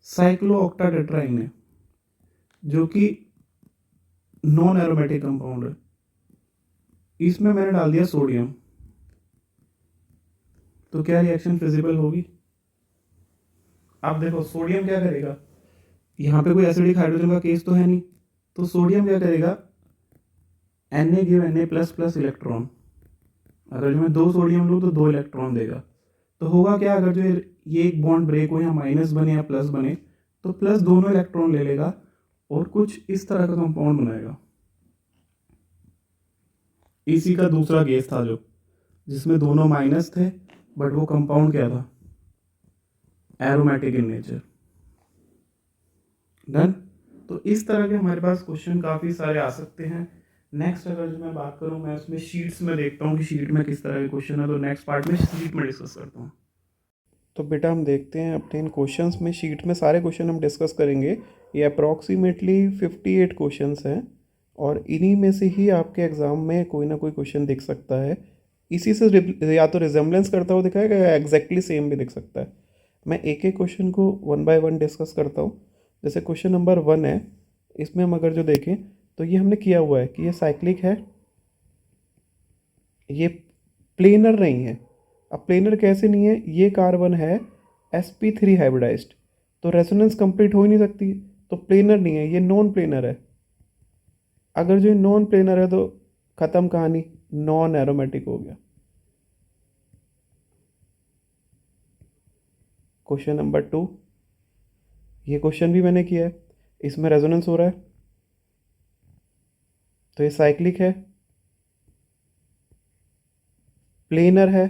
साइक्लोऑक्टाटेट्राइन है जो कि नॉन एरोमेटिक कंपाउंड है, इसमें मैंने डाल दिया सोडियम, तो क्या रिएक्शन फिजिबल होगी। अब देखो सोडियम क्या करेगा, यहाँ पे कोई एसिडिक हाइड्रोजन का केस तो है नहीं, तो सोडियम क्या करेगा, Na give Na plus plus electron, अगर जो मैं 2 सोडियम लूँ तो 2 इलेक्ट्रॉन देगा। तो होगा क्या, अगर जो ये एक बॉन्ड ब्रेक हो या माइनस बने या प्लस बने, तो प्लस दोनों इलेक्ट्रॉन ले लेगा और कुछ इस तरह का कंपाउंड बनाएगा। इसी का दूसरा केस था जो जिसमें दोनों माइनस थे, बट वो कंपाउंड क्या था, एरोमेटिक इन नेचर। डन। तो इस तरह के हमारे पास क्वेश्चन काफ़ी सारे आ सकते हैं। नेक्स्ट अगर जो मैं बात करूं, मैं उसमें शीट्स में देखता हूं कि शीट में किस तरह के क्वेश्चन है, तो नेक्स्ट पार्ट में शीट में डिस्कस करता हूं। तो बेटा हम देखते हैं अपने इन क्वेश्चंस में, शीट में सारे क्वेश्चन हम डिस्कस करेंगे। ये अप्रॉक्सीमेटली 58 क्वेश्चंस हैं और इन्हीं में से ही आपके एग्ज़ाम में कोई ना कोई क्वेश्चन दिख सकता है। इसी से या तो रिजेम्बलेंस करता हुआ दिखाएगा या एग्जैक्टली सेम भी दिख सकता है। मैं एक एक क्वेश्चन को वन बाय वन डिस्कस करता हूँ। जैसे क्वेश्चन नंबर 1 है, इसमें हम अगर जो देखें तो ये हमने किया हुआ है कि ये साइक्लिक है, ये प्लेनर नहीं है। अब प्लेनर कैसे नहीं है, ये कार्बन है sp3 हाइब्रिडाइज्ड, तो रेजोनेंस कंप्लीट हो ही नहीं सकती, तो प्लेनर नहीं है, ये नॉन प्लेनर है। अगर जो नॉन प्लेनर है तो ख़त्म कहानी, नॉन एरोमेटिक हो गया। क्वेश्चन नंबर 2, ये क्वेश्चन भी मैंने किया है, इसमें रेजोनेंस हो रहा है, तो ये साइक्लिक है, प्लेनर है,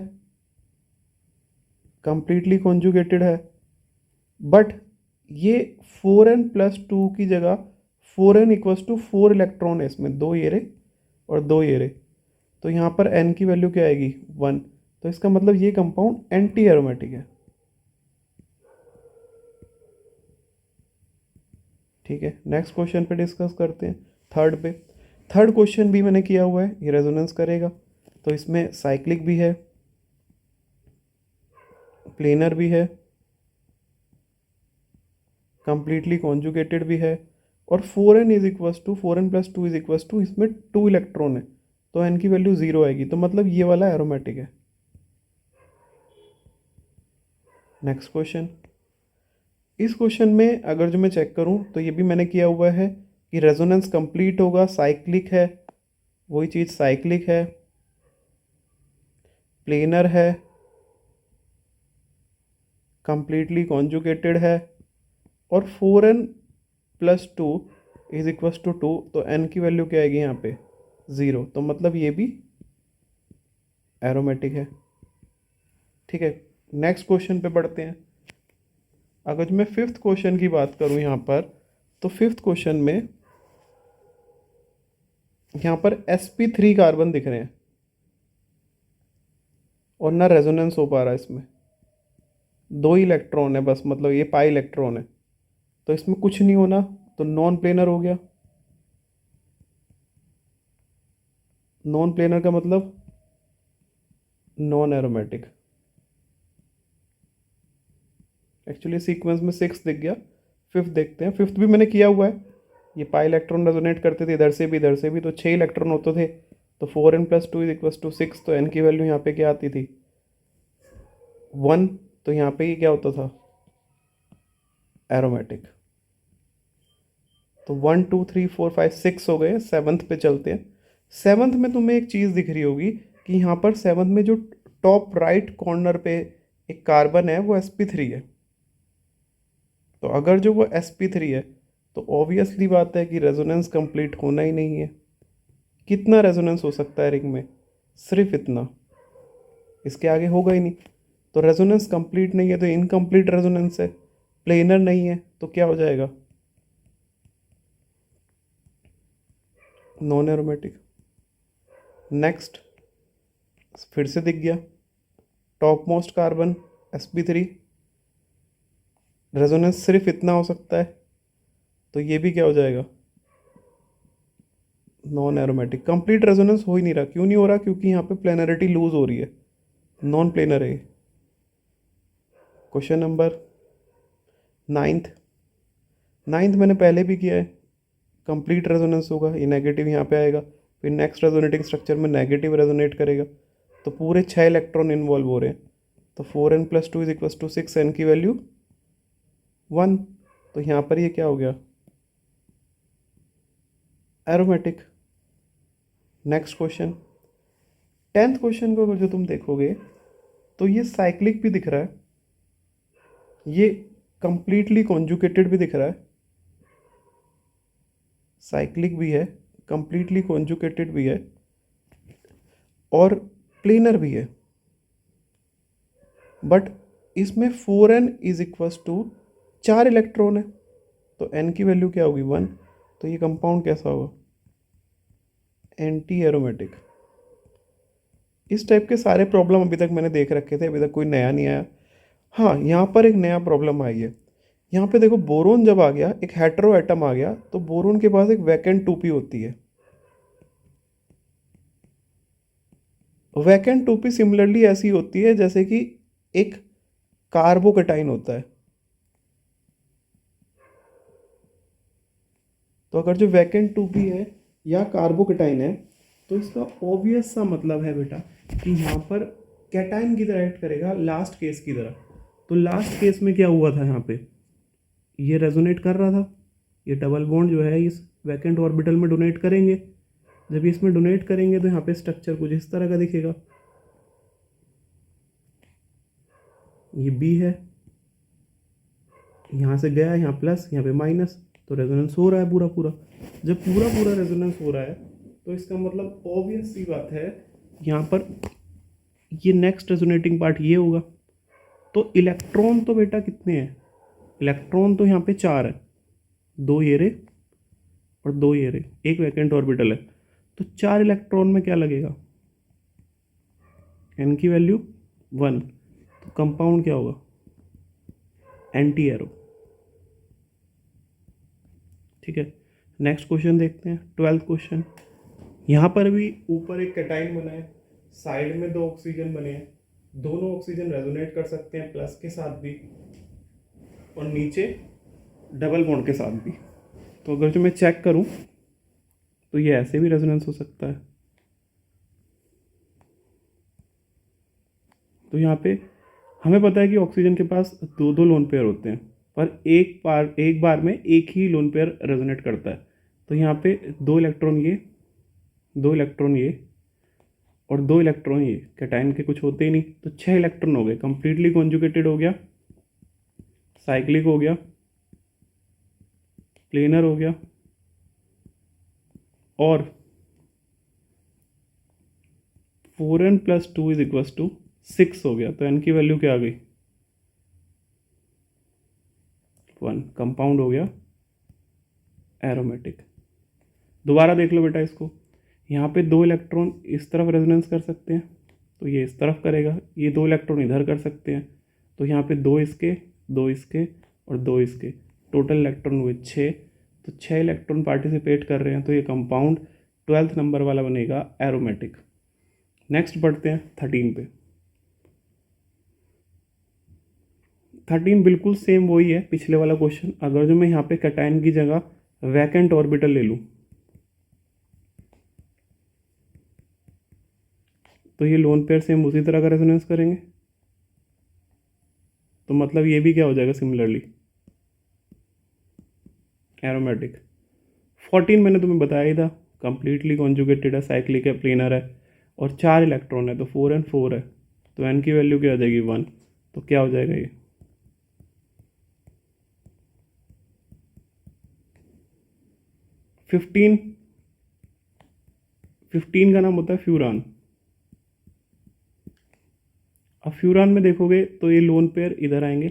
कंप्लीटली कॉन्जुगेटेड है, बट ये 4n+2 की जगह 4n इक्वल्स टू 4 इलेक्ट्रॉन है इसमें, 2 ये रे और 2 ये रे, तो यहाँ पर n की वैल्यू क्या आएगी 1, तो इसका मतलब ये कंपाउंड एंटी एरोमेटिक है। ठीक है, नेक्स्ट क्वेश्चन पे डिस्कस करते हैं, थर्ड पे। थर्ड क्वेश्चन भी मैंने किया हुआ है, ये रेजोनेंस करेगा, तो इसमें साइक्लिक भी है, प्लेनर भी है, कंप्लीटली कॉन्जुगेटेड भी है, और 4n is equals to 4n+2 is equals to, इसमें 2 इलेक्ट्रॉन है, तो n की वैल्यू 0 आएगी, तो मतलब ये वाला एरोमेटिक है। नेक्स्ट क्वेश्चन, इस क्वेश्चन में अगर जो मैं चेक करूं तो ये भी मैंने किया हुआ है कि रेजोनेंस कंप्लीट होगा, साइक्लिक है, वही चीज़ साइक्लिक है, प्लेनर है, कंप्लीटली कॉन्जुगेटेड है, और 4n+2 इज इक्वल्स टू 2, तो n की वैल्यू क्या आएगी यहाँ पे 0, तो मतलब ये भी एरोमेटिक है। ठीक है, नेक्स्ट क्वेश्चन पे बढ़ते हैं। अगर मैं फिफ्थ क्वेश्चन की बात करूं यहाँ पर, तो फिफ्थ क्वेश्चन में यहाँ पर sp3 कार्बन दिख रहे हैं और ना रेजोनेंस हो पा रहा है इसमें। दो ही इलेक्ट्रॉन है बस, मतलब ये पाई इलेक्ट्रॉन है, तो इसमें कुछ नहीं होना, तो नॉन प्लेनर हो गया। नॉन प्लेनर का मतलब नॉन एरोमेटिक। एक्चुअली सीक्वेंस में सिक्स दिख गया, फिफ्थ देखते हैं। फिफ्थ भी मैंने किया हुआ है। ये पाई इलेक्ट्रॉन रेजोनेट करते थे इधर से भी इधर से भी, तो 6 इलेक्ट्रॉन होते थे। तो 4n+2 = 6, तो n की वैल्यू यहाँ पे क्या आती थी? 1। तो यहाँ पे ये क्या होता था? एरोमेटिक। तो 1 2 3 4 5 6 हो गए। सेवन्थ पे चलते हैं। सेवन्थ में तुम्हें एक चीज़ दिख रही होगी कि यहाँ पर सेवन्थ में जो टॉप राइट कॉर्नर पे एक कार्बन है वो sp3 है। तो अगर जो वो sp3 है तो ऑब्वियसली बात है कि रेजोनेंस कंप्लीट होना ही नहीं है। कितना रेजोनेंस हो सकता है रिंग में? सिर्फ इतना, इसके आगे होगा ही नहीं। तो रेजोनेंस कंप्लीट नहीं है, तो इनकम्प्लीट रेजोनेंस है। प्लेनर नहीं है तो क्या हो जाएगा? Non aromatic. नेक्स्ट, फिर से दिख गया top most carbon sp3, resonance सिर्फ इतना हो सकता है, तो ये भी क्या हो जाएगा? Non aromatic. कंप्लीट रेजोनेंस हो ही नहीं रहा। क्यों नहीं हो रहा? क्योंकि यहाँ पे प्लेनरिटी लूज हो रही है, नॉन प्लेनर है। Question number ninth. नाइन्थ मैंने पहले भी किया है। कंप्लीट रेजोनेंस होगा, ये नेगेटिव यहाँ पे आएगा, फिर नेक्स्ट रेजोनेटिंग स्ट्रक्चर में नेगेटिव रेजोनेट करेगा, तो पूरे 6 इलेक्ट्रॉन इन्वॉल्व हो रहे हैं। तो 4n+2 = 6, n की वैल्यू 1। तो यहाँ पर ये क्या हो गया? Aromatic. Next question, 10th question को अगर जो तुम देखोगे तो ये साइक्लिक भी दिख रहा है, ये कंप्लीटली कॉन्जुगेटेड भी दिख रहा है। साइक्लिक भी है, कंप्लीटली कॉन्जुगेटेड भी है और प्लेनर भी है। बट इसमें 4n = 4 इलेक्ट्रॉन है, तो n की वैल्यू क्या होगी? 1। तो ये कंपाउंड कैसा होगा? Anti aromatic. इस टाइप के सारे प्रॉब्लम अभी तक मैंने देख रखे थे, अभी तक कोई नया नहीं आया। हाँ, यहाँ पर एक नया प्रॉब्लम आई है। यहाँ पे देखो, बोरोन जब आ गया, एक हेटेरो एटम आ गया, तो बोरोन के पास एक वैकेंट 2p होती है। वैकेंट 2p सिमिलरली ऐसी होती है जैसे कि एक कार्बोकेटाइन होता है। तो अगर जो वैकेंट 2p है या कार्बोकेटाइन है, तो इसका ऑब्वियस सा मतलब है बेटा कि यहाँ पर कैटाइन की तरह एक्ट करेगा, लास्ट केस की तरह। तो लास्ट केस में क्या हुआ था? यहाँ पे ये रेजोनेट कर रहा था, ये डबल बॉन्ड जो है इस वैकेंट ऑर्बिटल में डोनेट करेंगे। जब इसमें डोनेट करेंगे तो यहाँ पे स्ट्रक्चर कुछ इस तरह का दिखेगा। ये बी है, यहाँ से गया, यहाँ प्लस, यहाँ पे माइनस, तो रेजोनेंस हो रहा है पूरा पूरा। जब पूरा पूरा रेजोनेंस हो रहा है तो इसका मतलब ऑब्वियस सी बात है, यहाँ पर ये नेक्स्ट रेजोनेटिंग पार्ट ये होगा। तो इलेक्ट्रॉन तो बेटा कितने हैं? इलेक्ट्रॉन तो यहाँ पे 4 है, 2 ये रे और 2 ये रे, एक वैकेंट ऑर्बिटल है। तो 4 इलेक्ट्रॉन में क्या लगेगा? n की वैल्यू 1। तो कंपाउंड क्या होगा? Anti arrow. ठीक है, नेक्स्ट क्वेश्चन देखते हैं, 12th क्वेश्चन। यहाँ पर भी ऊपर एक कैटाइन बना है, साइड में 2 ऑक्सीजन बने हैं। दोनों ऑक्सीजन रेजोनेट कर सकते हैं प्लस के साथ भी और नीचे डबल बॉन्ड के साथ भी। तो अगर जो मैं चेक करूँ तो ये ऐसे भी रेजोनेंस हो सकता है। तो यहाँ पे हमें पता है कि ऑक्सीजन के पास 2 लोन पेयर होते हैं, पर एक बार में एक ही लोन पेयर रेजोनेट करता है। तो यहाँ पे 2 इलेक्ट्रॉन ये, 2 इलेक्ट्रॉन ये और 2 इलेक्ट्रॉन ये, कैटाइन के कुछ होते ही नहीं, तो 6 इलेक्ट्रॉन हो गए। कंप्लीटली कॉन्जुगेटेड हो गया, साइक्लिक हो गया, प्लेनर हो गया और 4n+2 = 6 हो गया, तो n की वैल्यू क्या आ गई? 1। कंपाउंड हो गया एरोमेटिक। दोबारा देख लो बेटा इसको, यहाँ पे 2 इलेक्ट्रॉन इस तरफ रेजोनेंस कर सकते हैं, तो ये इस तरफ करेगा, ये 2 इलेक्ट्रॉन इधर कर सकते हैं, तो यहाँ पे 2 इसके, 2 इसके और 2 इसके, टोटल इलेक्ट्रॉन हुए 6। तो 6 इलेक्ट्रॉन पार्टिसिपेट कर रहे हैं, तो ये कंपाउंड 12th नंबर वाला बनेगा एरोमेटिक। नेक्स्ट बढ़ते हैं 13 पे। 13 बिल्कुल सेम वही है पिछले वाला क्वेश्चन। अगर जो मैं यहाँ पे कैटायन की जगह वैकेंट ऑर्बिटल ले लूँ, तो ये लोन पेयर सेम उसी तरह का रेजोनेंस करेंगे, तो मतलब ये भी क्या हो जाएगा सिमिलरली एरोमेटिक। 14 मैंने तुम्हें बताया ही था, कंप्लीटली कॉन्जुगेटेड है, साइक्लिक है, प्लेनर है और 4 इलेक्ट्रॉन है, तो 4n4 है, तो n की वैल्यू क्या आ जाएगी 1। तो क्या हो जाएगा ये 15 का नाम होता है फ्यूरान। अब फ्यूरान में देखोगे तो ये लोन पेयर इधर आएंगे,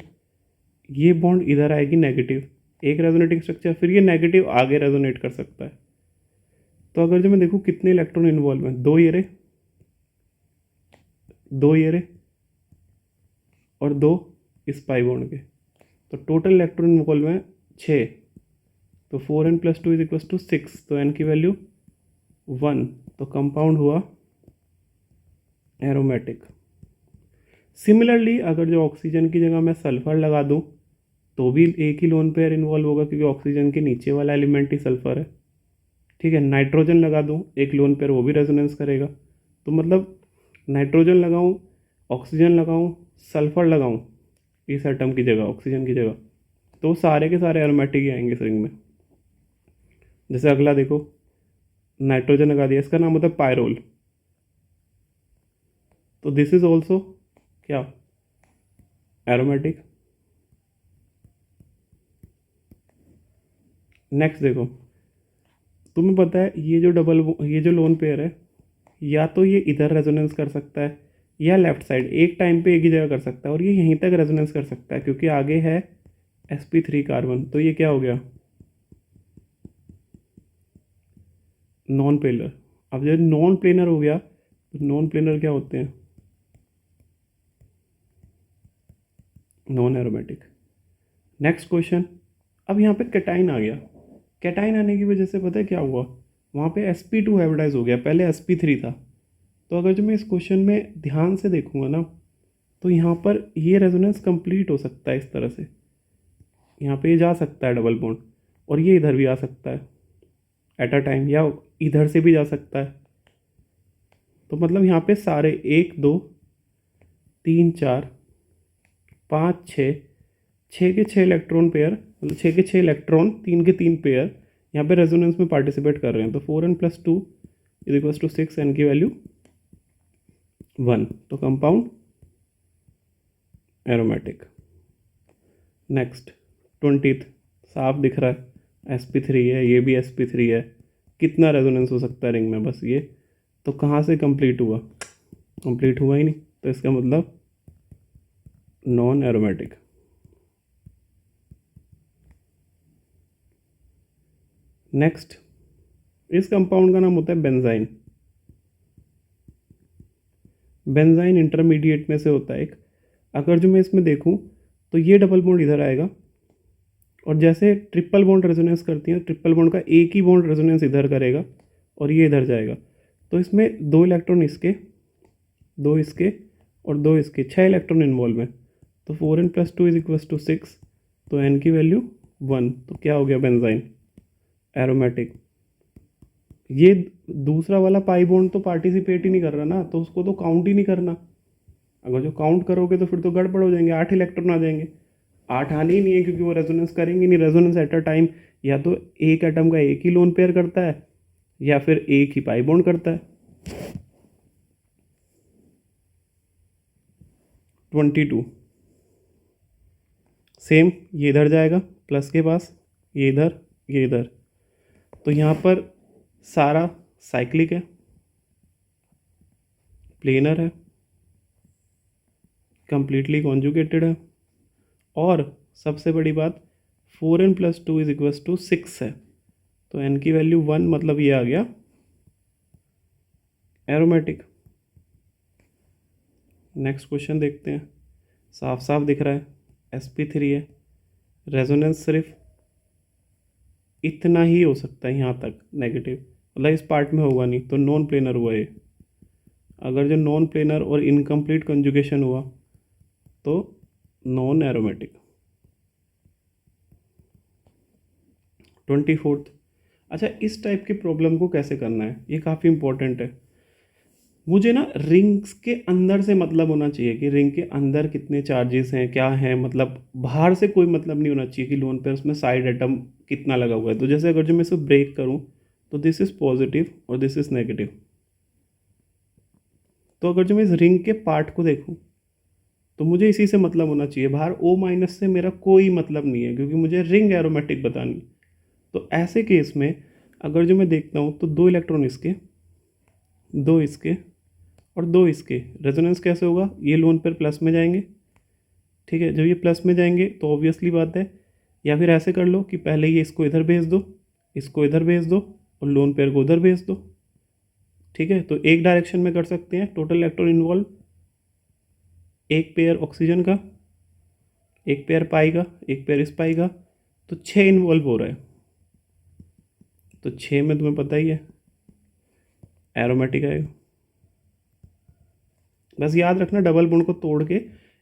ये बॉन्ड इधर आएगी नेगेटिव, एक रेजोनेटिंग स्ट्रक्चर, फिर ये नेगेटिव आगे रेजोनेट कर सकता है। तो अगर जो मैं देखूँ कितने इलेक्ट्रॉन इन्वॉल्व हैं, 2 ये रहे, 2 ये रहे और 2 इस पाई बॉन्ड के, तो टोटल इलेक्ट्रॉन इन्वॉल्व हैं 6। तो 4n+2 = 6, तो n की वैल्यू 1, तो कंपाउंड हुआ एरोमेटिक। सिमिलरली अगर जो ऑक्सीजन की जगह मैं सल्फर लगा दूं, तो भी एक ही लोन पेयर इन्वॉल्व होगा, क्योंकि ऑक्सीजन के नीचे वाला एलिमेंट ही सल्फर है। ठीक है, नाइट्रोजन लगा दूं एक लोन पेयर, वो भी रेजोनेंस करेगा। तो मतलब नाइट्रोजन लगाऊं, ऑक्सीजन लगाऊं, सल्फर लगाऊं इस एटम की जगह, ऑक्सीजन की जगह, तो सारे के सारे एरोमेटिक ही आएंगे इस रिंग में। जैसे अगला देखो, नाइट्रोजन लगा दिया, इसका नाम होता है पायरोल, तो दिस इज ऑल्सो क्या एरोमेटिक। नेक्स्ट देखो, तुम्हें पता है ये जो लोन पेयर है, या तो ये इधर रेजोनेंस कर सकता है या लेफ्ट साइड, एक टाइम पे एक ही जगह कर सकता है, और ये यहीं तक रेजोनेंस कर सकता है क्योंकि आगे है sp3 कार्बन, तो ये क्या हो गया नॉन प्लेनर। अब जब नॉन प्लेनर हो गया, तो नॉन प्लेनर क्या होते हैं नॉन एरोमेटिक। नेक्स्ट क्वेश्चन, अब यहाँ पे कैटाइन आ गया, कैटाइन आने की वजह से पता है क्या हुआ, वहाँ पे sp2 हाइब्रिडाइज हो गया, पहले sp3 था। तो अगर जो मैं इस क्वेश्चन में ध्यान से देखूंगा ना, तो यहाँ पर ये रेजोनेंस कंप्लीट हो सकता है इस तरह से, यहाँ पे ये जा सकता है डबल बॉन्ड, और ये इधर भी आ सकता है एट अ टाइम, या इधर से भी जा सकता है। तो मतलब यहाँ पे सारे 1 2 3 4 5 6 6 के 6 इलेक्ट्रॉन पेयर, मतलब 6 के 6 इलेक्ट्रॉन, 3 के 3 पेयर यहाँ पे रेजोनेंस में पार्टिसिपेट कर रहे हैं। तो 4n+2 = 6, n की वैल्यू 1, तो कंपाउंड एरोमेटिक। नेक्स्ट 20th, साफ दिख रहा है sp3 है, ये भी sp3 है, कितना रेजोनेंस हो सकता है रिंग में बस ये, तो कहाँ से कंप्लीट हुआ, कंप्लीट हुआ ही नहीं, तो इसका मतलब नॉन एरोमेटिक। नेक्स्ट, इस कंपाउंड का नाम होता है बेंजाइन। बेंजाइन इंटरमीडिएट में से होता है एक। अगर जो मैं इसमें देखूं, तो ये डबल बॉन्ड इधर आएगा, और जैसे ट्रिपल बॉन्ड रेजोनेंस करती हैं, ट्रिपल बॉन्ड का एक ही बॉन्ड रेजोनेंस इधर करेगा और ये इधर जाएगा, तो इसमें 2 इलेक्ट्रॉन इसके, 2 इसके और 2 इसके, 6 इलेक्ट्रॉन इन्वॉल्व हैं। तो 4n+2 = 6, तो n की वैल्यू 1, तो क्या हो गया बेंजाइन एरोमेटिक। ये दूसरा वाला पाई बॉन्ड तो पार्टिसिपेट ही नहीं कर रहा ना, तो उसको तो काउंट ही नहीं करना। अगर जो काउंट करोगे तो फिर तो गड़बड़ हो जाएंगे, 8 इलेक्ट्रॉन आ जाएंगे। 8 आने ही नहीं है क्योंकि वो रेजोनेंस करेंगे नहीं, रेजोनेंस एट अ टाइम या तो एक एटम का एक ही लोन पेयर करता है या फिर एक ही पाई बॉन्ड करता है। 22 सेम, ये इधर जाएगा प्लस के पास, ये इधर, ये इधर, तो यहाँ पर सारा साइक्लिक है, प्लेनर है, कंप्लीटली कॉन्जुगेटेड है, और सबसे बड़ी बात 4n+2 = 6 है। तो n की वैल्यू 1, मतलब ये आ गया एरोमेटिक। नेक्स्ट क्वेश्चन देखते हैं। साफ साफ दिख रहा है sp3 है, रेजोनेंस सिर्फ इतना ही हो सकता है यहाँ तक नेगेटिव, मतलब इस पार्ट में होगा नहीं, तो नॉन प्लेनर हुआ ये। अगर जो नॉन प्लेनर और इनकम्प्लीट कंजुगेशन हुआ तो नॉन एरोमेटिक। 24th। अच्छा, इस टाइप की प्रॉब्लम को कैसे करना है, ये काफ़ी इंपॉर्टेंट है। मुझे ना रिंग्स के अंदर से मतलब होना चाहिए कि रिंग के अंदर कितने चार्जेस हैं, क्या हैं, मतलब बाहर से कोई मतलब नहीं होना चाहिए कि लोन पे उसमें साइड एटम कितना लगा हुआ है। तो जैसे अगर जो मैं इसे ब्रेक करूं तो दिस इज़ पॉजिटिव और दिस इज़ नेगेटिव। तो अगर जो मैं इस रिंग के पार्ट को देखूं तो मुझे इसी से मतलब होना चाहिए, बाहर O- से मेरा कोई मतलब नहीं है, क्योंकि मुझे रिंग एरोमेटिक बतानी। तो ऐसे केस में अगर जो मैं देखता हूँ तो 2 इलेक्ट्रॉन इसके, 2 इसके और 2 इसके, रेजोनेंस कैसे होगा, ये लोन पेयर प्लस में जाएंगे। ठीक है, जब ये प्लस में जाएंगे तो ऑब्वियसली बात है, या फिर ऐसे कर लो कि पहले ये इसको इधर भेज दो, इसको इधर भेज दो और लोन पेयर को उधर भेज दो। ठीक है, तो एक डायरेक्शन में कर सकते हैं। टोटल इलेक्ट्रॉन इन्वॉल्व, एक पेयर ऑक्सीजन का, एक पेयर पाई का, एक पेयर इस पाई का, तो 6 इन्वॉल्व हो रहा है। तो 6 में तुम्हें पता ही है एरोमेटिक आएगा। बस याद रखना, डबल बॉन्ड को तोड़ के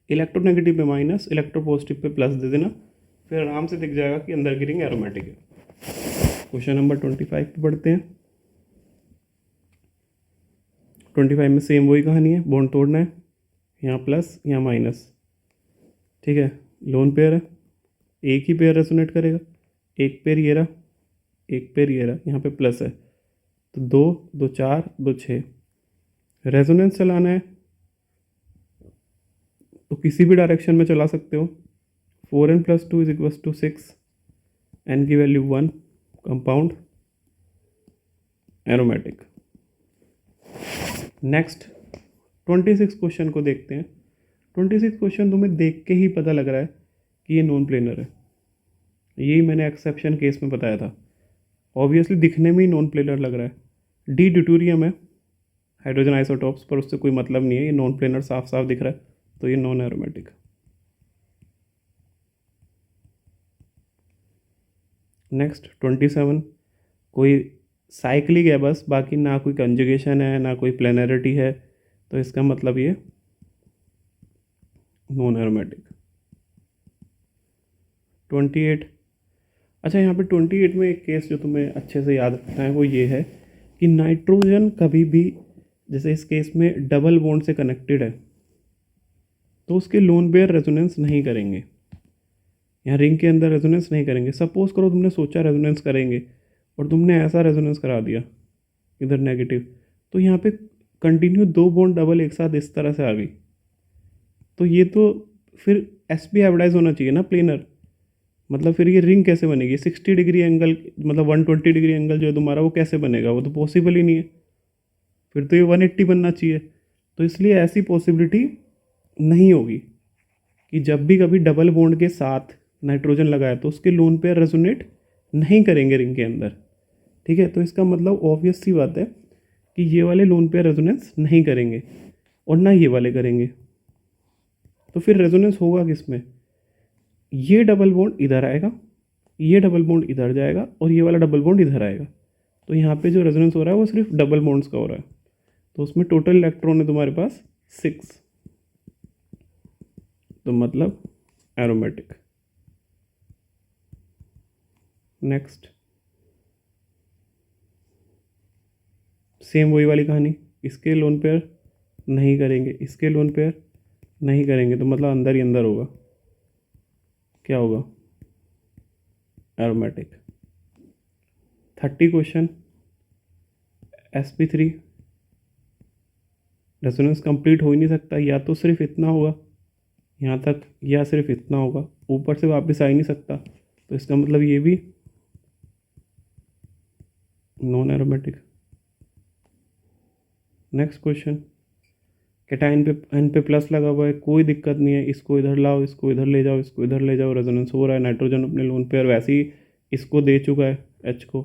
इलेक्ट्रोनेगेटिव पे माइनस, इलेक्ट्रोपॉजिटिव पे प्लस दे देना, फिर आराम से दिख जाएगा कि अंदर की रिंग एरोमेटिक है। क्वेश्चन नंबर 25 पे पढ़ते हैं। 25 में सेम वही कहानी है, बॉन्ड तोड़ना है, यहाँ प्लस यहाँ माइनस। ठीक है, लोन पेयर है, एक ही पेयर रेसोनेट करेगा, एक पेयर ये रहा, एक पेयर ये रहा, यहाँ पे प्लस है, तो 2 2 4 2 6। रेजोनेंस चलाना है तो किसी भी डायरेक्शन में चला सकते हो। 4n+2 = 6, n की value 1, compound aromatic. Next 26 question को देखते हैं। 26 क्वेश्चन तुम्हें देख के ही पता लग रहा है कि ये नॉन प्लेनर है। यही मैंने एक्सेप्शन केस में बताया था, ऑब्वियसली दिखने में ही नॉन प्लेनर लग रहा है। डी ड्यूटेरियम है, हाइड्रोजन आइसोटॉप्स, पर उससे कोई मतलब नहीं है, ये नॉन प्लेनर साफ साफ दिख रहा है, तो ये नॉन एरोमेटिक। नेक्स्ट 27, कोई साइक्लिक है बस, बाकी ना कोई कंजुगेशन है ना कोई प्लेनरिटी है, तो इसका मतलब ये नॉन एरोमेटिक। 28। अच्छा, यहाँ पे 28 में एक केस जो तुम्हें अच्छे से याद रखना है वो ये है कि नाइट्रोजन कभी भी, जैसे इस केस में डबल बॉन्ड से कनेक्टेड है, तो उसके लोन पेयर रेजोनेंस नहीं करेंगे, यहाँ रिंग के अंदर रेजोनेंस नहीं करेंगे। सपोज करो तुमने सोचा रेजोनेंस करेंगे और तुमने ऐसा रेजोनेंस करा दिया इधर नेगेटिव, तो यहाँ पे कंटिन्यू 2 बॉन्ड डबल एक साथ इस तरह से आ गई, तो ये तो फिर sp हाइब्रिडाइज होना चाहिए ना, प्लेनर। मतलब फिर ये रिंग कैसे बनेगी, 60 डिग्री एंगल, मतलब 120 डिग्री एंगल जो है तुम्हारा, वो कैसे बनेगा, वो तो पॉसिबल ही नहीं है। फिर तो ये 180 बनना चाहिए। तो इसलिए ऐसी पॉसिबिलिटी नहीं होगी कि जब भी कभी डबल बॉन्ड के साथ नाइट्रोजन लगाया तो उसके लोन पेयर रेजोनेट नहीं करेंगे रिंग के अंदर। ठीक है, तो इसका मतलब ऑब्वियस सी बात है कि ये वाले लोन पेयर रेजोनेंस नहीं करेंगे और ना ये वाले करेंगे। तो फिर रेजोनेंस होगा किस में, ये डबल बॉन्ड इधर आएगा, ये डबल बॉन्ड इधर जाएगा और ये वाला डबल बॉन्ड इधर आएगा। तो यहाँ पे जो रेजोनेंस हो रहा है वो सिर्फ डबल बॉन्ड्स का हो रहा है, तो उसमें टोटल इलेक्ट्रॉन है तुम्हारे पास 6, तो मतलब एरोमेटिक। नेक्स्ट सेम वही वाली कहानी, इसके लोन पेयर नहीं करेंगे, इसके लोन पेयर नहीं करेंगे, तो मतलब अंदर ही अंदर होगा, क्या होगा, aromatic. 30 question, sp3 resonance complete हो ही नहीं सकता, या तो सिर्फ इतना होगा यहाँ तक, या सिर्फ इतना होगा, ऊपर से वापस आ ही नहीं सकता, तो इसका मतलब ये भी non aromatic. Next question, cation पे एन पे प्लस लगा हुआ है, कोई दिक्कत नहीं है, इसको इधर लाओ, इसको इधर ले जाओ, इसको इधर ले जाओ, रेजोनेंस हो रहा है। नाइट्रोजन अपने लोन पेयर वैसे ही इसको दे चुका है, एच को,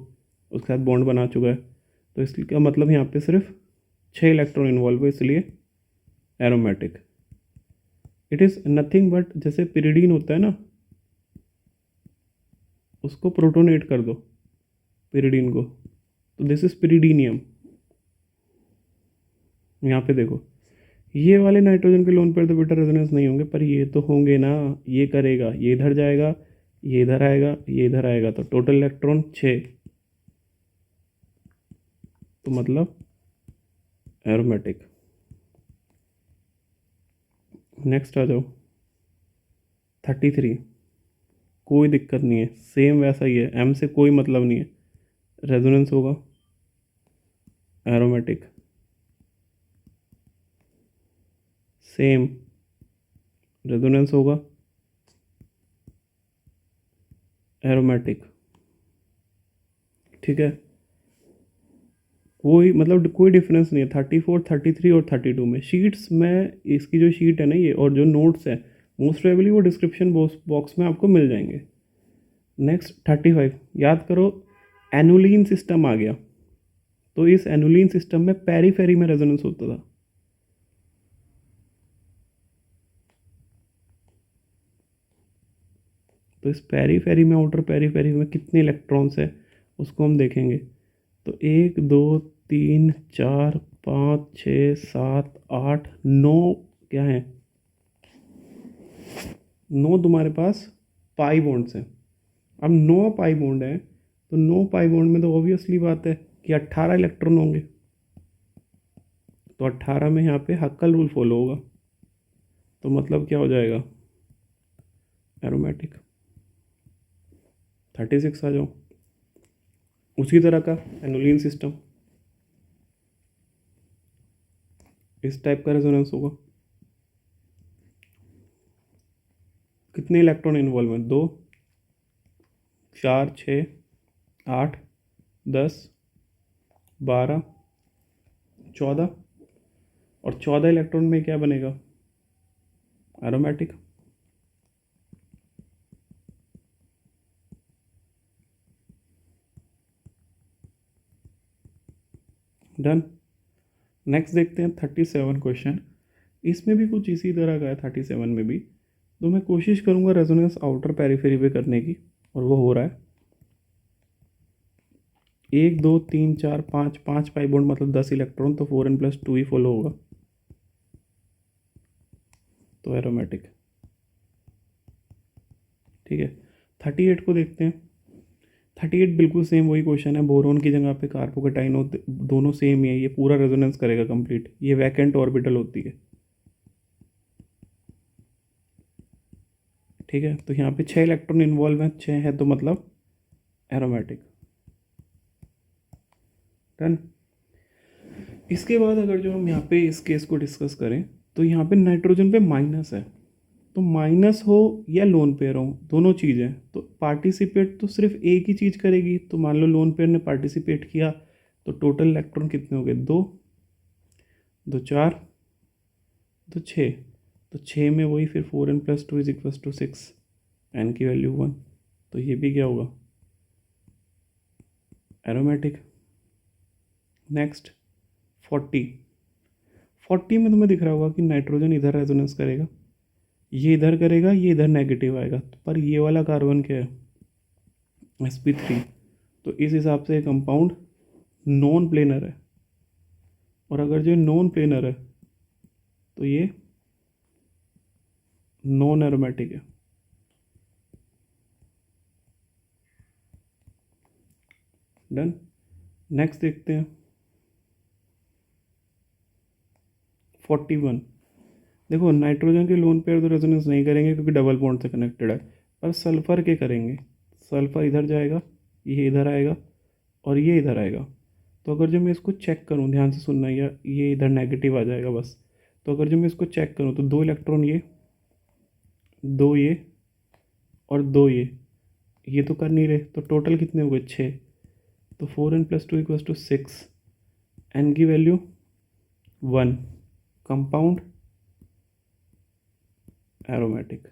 उसके साथ बॉन्ड बना चुका है। तो इसका मतलब यहाँ पे सिर्फ 6 इलेक्ट्रॉन इन्वॉल्व है, इसलिए aromatic. It is nothing but, जैसे पिरिडीन होता है ना, उसको प्रोटोनेट कर दो पिरिडीन को, तो दिस इज पिरिडीनियम। यहाँ पे देखो, ये वाले नाइट्रोजन के लोन पेयर तो बेटा रेजोनेंस नहीं होंगे, पर ये तो होंगे ना। ये करेगा, ये इधर जाएगा, ये इधर आएगा, ये इधर आएगा, तो टोटल इलेक्ट्रॉन 6, तो मतलब एरोमेटिक। नेक्स्ट आ जाओ 33, कोई दिक्कत नहीं है, सेम वैसा ही है, एम से कोई मतलब नहीं है, रेजोनेंस होगा, एरोमेटिक। सेम रेजोनेंस होगा, एरोमेटिक। ठीक है, कोई मतलब कोई डिफरेंस नहीं है 34, 33 और 32 में। शीट्स में, इसकी जो शीट है ना ये, और जो नोट्स है, मोस्ट प्रोबेबली वो डिस्क्रिप्शन बॉक्स में आपको मिल जाएंगे। नेक्स्ट 35, याद करो एनुलिन सिस्टम आ गया, तो इस एनुलिन सिस्टम में पेरीफेरी में रेजोनेंस होता था। तो इस पेरीफेरी में, आउटर पेरीफेरी में कितने इलेक्ट्रॉन्स है उसको हम देखेंगे। तो 1 2 3 4 5 6 7 8 9 क्या है, 9 तुम्हारे पास पाई बॉन्ड्स हैं। अब 9 पाई बॉन्ड है, तो 9 पाई बॉन्ड में तो ऑब्वियसली बात है कि 18 इलेक्ट्रॉन होंगे, तो 18 में यहाँ पे हक्कल रूल फॉलो होगा, तो मतलब क्या हो जाएगा, एरोमेटिक। 36 आ जाओ, उसी तरह का एनुलिन सिस्टम, इस टाइप का रेजोनेंस होगा। कितने इलेक्ट्रॉन इन्वॉल्व हैं, 2 4 6 8 10 12 14, और 14 इलेक्ट्रॉन में क्या बनेगा, एरोमेटिक। डन। नेक्स्ट देखते हैं 37 क्वेश्चन। इसमें भी कुछ इसी तरह का है 37 में भी, तो मैं कोशिश करूँगा रेजोनेंस आउटर पेरिफेरी पे करने की, और वो हो रहा है। 1 2 3 4 5, 5 पाई बॉन्ड मतलब 10 इलेक्ट्रॉन, तो 4n+2 ही फॉलो होगा, तो एरोमेटिक। ठीक है, 38 को देखते हैं। 38 बिल्कुल सेम वही क्वेश्चन है, बोरोन की जगह पे कार्बोकेटाइन होते, दोनों सेम ही है, ये पूरा रेजोनेंस करेगा कंप्लीट, ये वैकेंट ऑर्बिटल होती है। ठीक है, तो यहाँ पे 6 इलेक्ट्रॉन इन्वॉल्व हैं, 6 है तो मतलब एरोमेटिक। डन। इसके बाद अगर जो हम यहाँ पे इस केस को डिस्कस करें, तो यहाँ पे नाइट्रोजन पे माइनस है, तो माइनस हो या लोन पेयर हो, दोनों चीज़ें, तो पार्टिसिपेट तो सिर्फ एक ही चीज़ करेगी। तो मान लो लोन पेयर ने पार्टिसिपेट किया, तो टोटल इलेक्ट्रॉन कितने हो गए, 2 2 4 2 6, तो 6 में वही फिर 4n+2 = 6, n की वैल्यू 1, तो ये भी क्या होगा, एरोमेटिक। नेक्स्ट 40 में तुम्हें दिख रहा होगा कि नाइट्रोजन इधर रेजोनेंस करेगा, ये इधर करेगा, ये इधर नेगेटिव आएगा, पर ये वाला कार्बन क्या है, sp3, तो इस हिसाब से कंपाउंड नॉन प्लेनर है, और अगर जो नॉन प्लेनर है तो ये नॉन एरोमेटिक है। डन। नेक्स्ट देखते हैं 41। देखो नाइट्रोजन के लोन पेयर तो रेजोनेंस नहीं करेंगे क्योंकि डबल बॉन्ड से कनेक्टेड है, पर सल्फर के करेंगे। सल्फर इधर जाएगा, ये इधर आएगा, और ये इधर आएगा। तो अगर जो मैं इसको चेक करूँ, ध्यान से सुनना, या ये इधर नेगेटिव आ जाएगा बस। तो अगर जो मैं इसको चेक करूँ, तो 2 इलेक्ट्रॉन ये, 2 ये, और 2 ये तो कर नहीं रहे, तो टोटल कितने हो गए, 6, तो 4n+2 = 6, n की वैल्यू 1, कंपाउंड एरोमेटिक।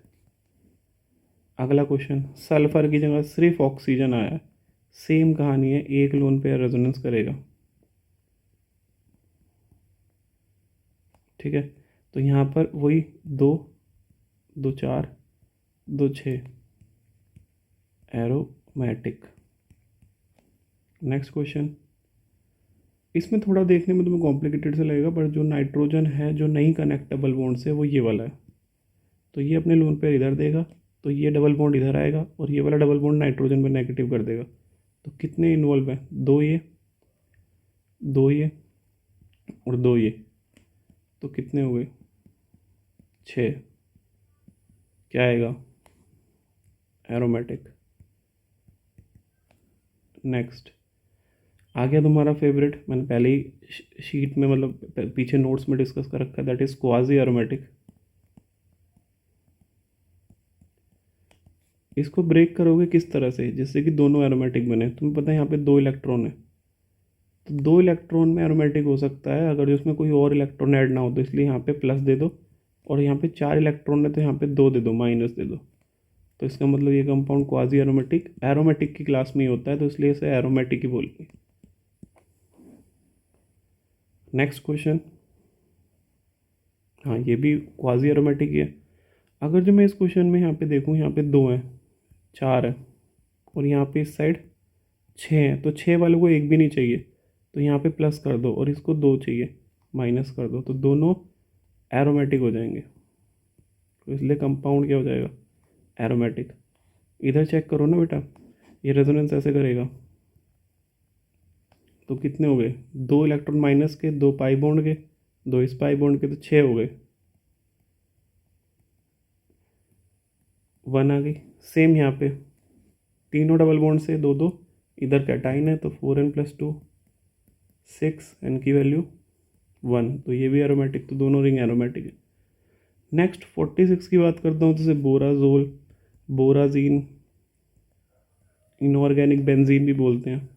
अगला क्वेश्चन, सल्फर की जगह सिर्फ ऑक्सीजन आया, सेम कहानी है, एक लोन पेयर रेजोनेंस करेगा। ठीक है, तो यहाँ पर वही 2 2 4 2 6 एरोमेटिक। नेक्स्ट क्वेश्चन, इसमें थोड़ा देखने में तुम्हें कॉम्प्लिकेटेड से लगेगा, पर जो नाइट्रोजन है जो नहीं कनेक्टेबल बॉन्ड से, वो ये वाला है। तो ये अपने लोन पेयर इधर देगा, तो ये डबल बॉन्ड इधर आएगा और ये वाला डबल बॉन्ड नाइट्रोजन में नेगेटिव कर देगा। तो कितने इन्वॉल्व हैं? 2 ये, 2 ये और 2 ये, तो कितने हो गए? 6। क्या आएगा? एरोमेटिक। नेक्स्ट आ गया तुम्हारा फेवरेट, मैंने पहले ही शीट में मतलब पीछे नोट्स में डिस्कस कर रखा है, दैट इज क्वाजी एरोमेटिक। इसको ब्रेक करोगे किस तरह से, जिससे कि दोनों एरोमेटिक बने। तुम्हें पता है यहाँ पे 2 इलेक्ट्रॉन है, तो 2 इलेक्ट्रॉन में एरोमेटिक हो सकता है अगर उसमें कोई और इलेक्ट्रॉन ऐड ना हो, तो इसलिए यहाँ पे प्लस दे दो। और यहाँ पे 4 इलेक्ट्रॉन है तो यहाँ पे 2 दे दो, माइनस दे दो। तो इसका मतलब ये कंपाउंड क्वाजी एरोमेटिक, एरोमेटिक की क्लास में ही होता है, तो इसलिए इसे एरोमेटिक ही बोलेंगे। नेक्स्ट क्वेश्चन, हाँ ये भी क्वाजी एरोमेटिक ही है। अगर जो मैं इस क्वेश्चन में यहाँ पे देखूँ, यहाँ पे 2 है, 4 है और यहाँ पे इस साइड 6 है, तो 6 वालों को एक भी नहीं चाहिए, तो यहाँ पे प्लस कर दो और इसको 2 चाहिए, माइनस कर दो, तो दोनों एरोमेटिक हो जाएंगे। तो इसलिए कंपाउंड क्या हो जाएगा? एरोमेटिक। इधर चेक करो ना बेटा, ये रेजोनेंस ऐसे करेगा, तो कितने हो गए? 2 इलेक्ट्रॉन माइनस के, 2 पाई बॉन्ड के, 2 इस पाई बॉन्ड के, तो 6 हो गए। 1 आ गई। सेम यहाँ पे तीनों डबल बॉन्ड से 2 2, इधर कैटाइन है तो 4n+2 6, n की वैल्यू 1, तो ये भी एरोमेटिक, तो दोनों रिंग एरोमेटिक है। नेक्स्ट 46 की बात करता हूँ, जैसे बोराजोल, बोराजीन, इनऑर्गेनिक बेंजीन भी बोलते हैं।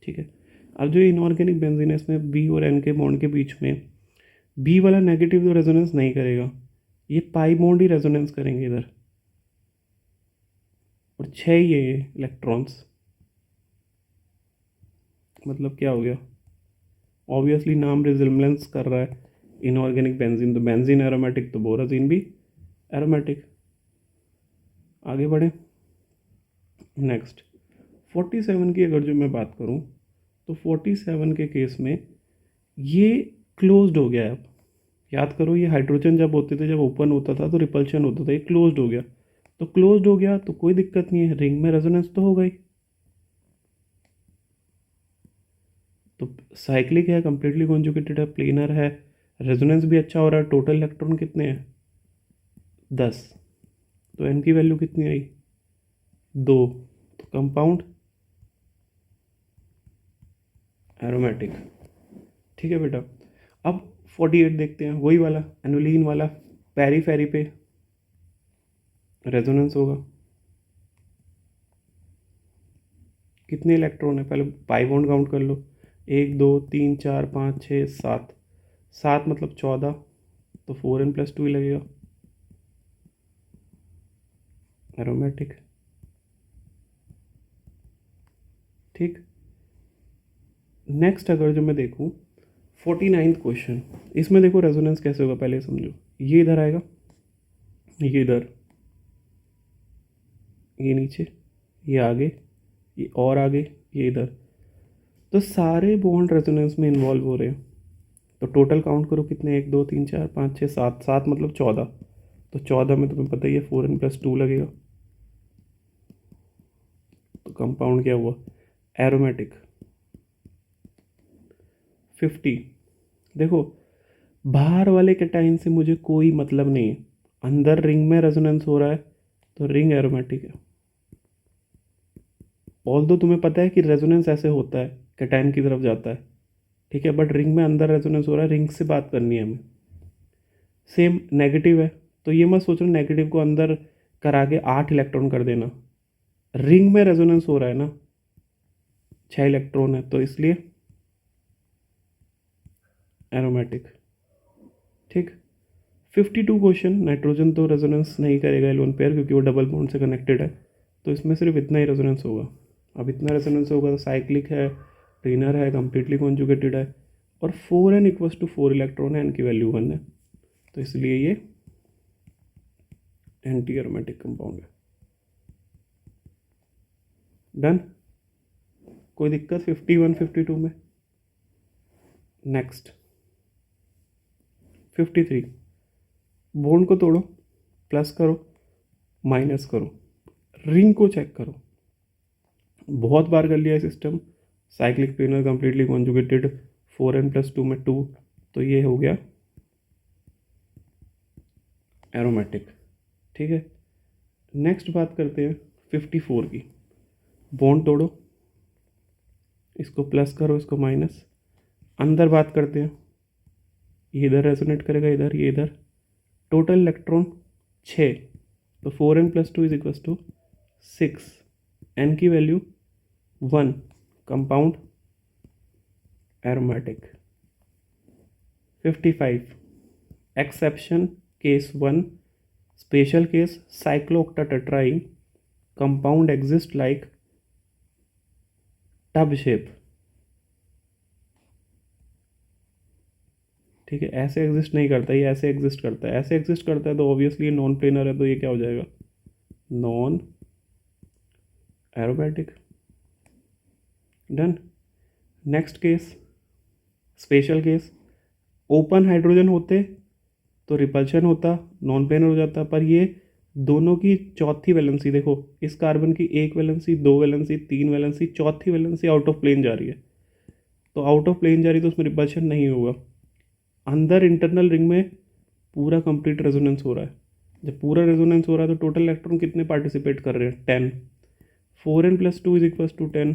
ठीक है, अब जो इनऑर्गेनिक बेंजीन है, इसमें बी और एन के बॉन्ड के बीच में बी वाला नेगेटिव तो रेजोनेंस नहीं करेगा, ये पाई बॉन्ड ही रेजोनेंस करेंगे इधर, और 6 ये इलेक्ट्रॉन्स। मतलब क्या हो गया? ऑब्वियसली नाम रिजल्मेंस कर रहा है, इनऑर्गेनिक बेंजीन तो बेंजीन एरोमेटिक, तो बोराजीन भी एरोमेटिक। आगे बढ़े। नेक्स्ट 47 की अगर जो मैं बात करूं, तो 47 के केस में ये क्लोज्ड हो गया है। अब याद करो, ये हाइड्रोजन जब होते थे, जब ओपन होता था तो रिपल्शन होता था, ये क्लोज्ड हो गया। तो क्लोज्ड हो गया तो कोई दिक्कत नहीं है, रिंग में रेजोनेंस तो हो गई। तो साइक्लिक है, कंप्लीटली कॉन्जुगेटेड है, प्लेनर है, रेजोनेंस भी अच्छा हो रहा है। टोटल इलेक्ट्रॉन कितने हैं? 10। तो एन की वैल्यू कितनी आई? 2। तो कंपाउंड एरोमेटिक। ठीक है बेटा, अब 48 देखते हैं, वही वाला एनुलीन वाला, पैरी फेरी पे रेजोनेंस होगा। कितने इलेक्ट्रॉन है? पहले पाई बॉन्ड काउंट कर लो, 1 2 3 4 5 6 7, 7 मतलब 14, तो 4n+2 ही लगेगा, एरोमेटिक। ठीक, नेक्स्ट अगर जो मैं देखूँ 49th क्वेश्चन, इसमें देखो रेजोनेंस कैसे होगा, पहले समझो। ये इधर आएगा, ये इधर, ये नीचे, ये आगे, ये और आगे, ये इधर, तो सारे बॉन्ड रेजोनेंस में इन्वॉल्व हो रहे हैं। तो टोटल काउंट करो कितने, 1 2 3 4 5 6 7, 7 मतलब 14, तो 14 में तुम्हें पता ही है 4n+2 लगेगा। तो कंपाउंड क्या हुआ? एरोमेटिक। 50, देखो बाहर वाले कैटाइन से मुझे कोई मतलब नहीं है, अंदर रिंग में रेजोनेंस हो रहा है तो रिंग एरोमेटिक है। ऑल दो तुम्हें पता है कि रेजोनेंस ऐसे होता है, कैटाइन की तरफ जाता है, ठीक है, बट रिंग में अंदर रेजोनेंस हो रहा है, रिंग से बात करनी है हमें। सेम नेगेटिव है, तो ये मत सोचो नेगेटिव को अंदर करा के 8 इलेक्ट्रॉन कर देना, रिंग में रेजोनेंस हो रहा है ना, 6 इलेक्ट्रॉन है तो इसलिए एरोमेटिक। ठीक। 52 क्वेश्चन। नाइट्रोजन तो रेजोनेंस नहीं करेगा एलोन पेयर क्योंकि वो डबल बॉन्ड से कनेक्टेड है, तो इसमें सिर्फ इतना ही रेजोनेंस होगा। अब इतना रेजोनेंस होगा तो साइक्लिक है, ट्रेनर है, कम्प्लीटली कॉन्जुगेटेड है, और 4n इक्वल्स टू 4 इलेक्ट्रॉन है, n की वैल्यू 1 है, तो इसलिए ये एंटी एरोमेटिक कंपाउंड है। डन। कोई दिक्कत 51 52 में? नेक्स्ट 53। बॉन्ड को तोड़ो, प्लस करो, माइनस करो, रिंग को चेक करो। बहुत बार कर लिया है system. Cyclic trainer completely conjugated, 4n+2 में 2, तो ये हो गया एरोमेटिक। ठीक है। नेक्स्ट बात करते हैं 54 की। बॉन्ड तोड़ो, इसको प्लस करो, इसको माइनस। अंदर बात करते हैं, ये इधर रेजोनेट करेगा, इधर, ये इधर। टोटल इलेक्ट्रॉन 6, तो 4n+2 is equals to 6, n की value 1, compound aromatic. 55 exception case 1, special case cyclooctatetraene compound exist like tub shape. ठीक है, ऐसे एग्जिस्ट नहीं करता, ये ऐसे एग्जिस्ट करता है। ऐसे एग्जिस्ट करता है तो ऑब्वियसली नॉन प्लेनर है, तो ये क्या हो जाएगा, non aromatic. Done. Next case, special case, open hydrogen होते तो रिपल्शन होता, नॉन प्लेनर हो जाता, पर ये दोनों की चौथी वैलेंसी देखो, इस कार्बन की 1 वैलेंसी, 2 वैलेंसी, 3 वैलेंसी, चौथी वैलेंसी आउट ऑफ प्लेन जा रही है, तो आउट ऑफ प्लेन जा रही है तो उसमें रिपल्शन नहीं होगा। अंदर इंटरनल रिंग में पूरा कंप्लीट रेजोनेंस हो रहा है। जब पूरा रेजोनेंस हो रहा है तो टोटल इलेक्ट्रॉन कितने पार्टिसिपेट कर रहे हैं, 10। 4n+2 is equals to 10,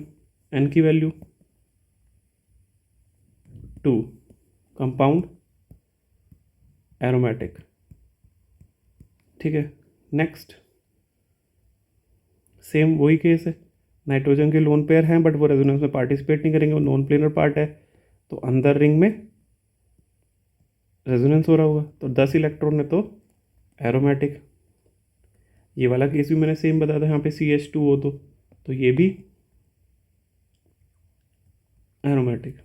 n की वैल्यू 2, कंपाउंड एरोमेटिक। ठीक है। नेक्स्ट सेम वही केस है, नाइट्रोजन के लोन पेयर हैं बट वो रेजोनेंस में पार्टिसिपेट नहीं करेंगे, वो नॉन प्लेनर पार्ट है, तो अंदर रिंग में रेजोनेंस हो रहा होगा, तो 10 इलेक्ट्रॉन है तो एरोमेटिक। ये वाला केस भी मैंने सेम बताया था, यहाँ पे CH2 हो तो ये भी एरोमेटिक।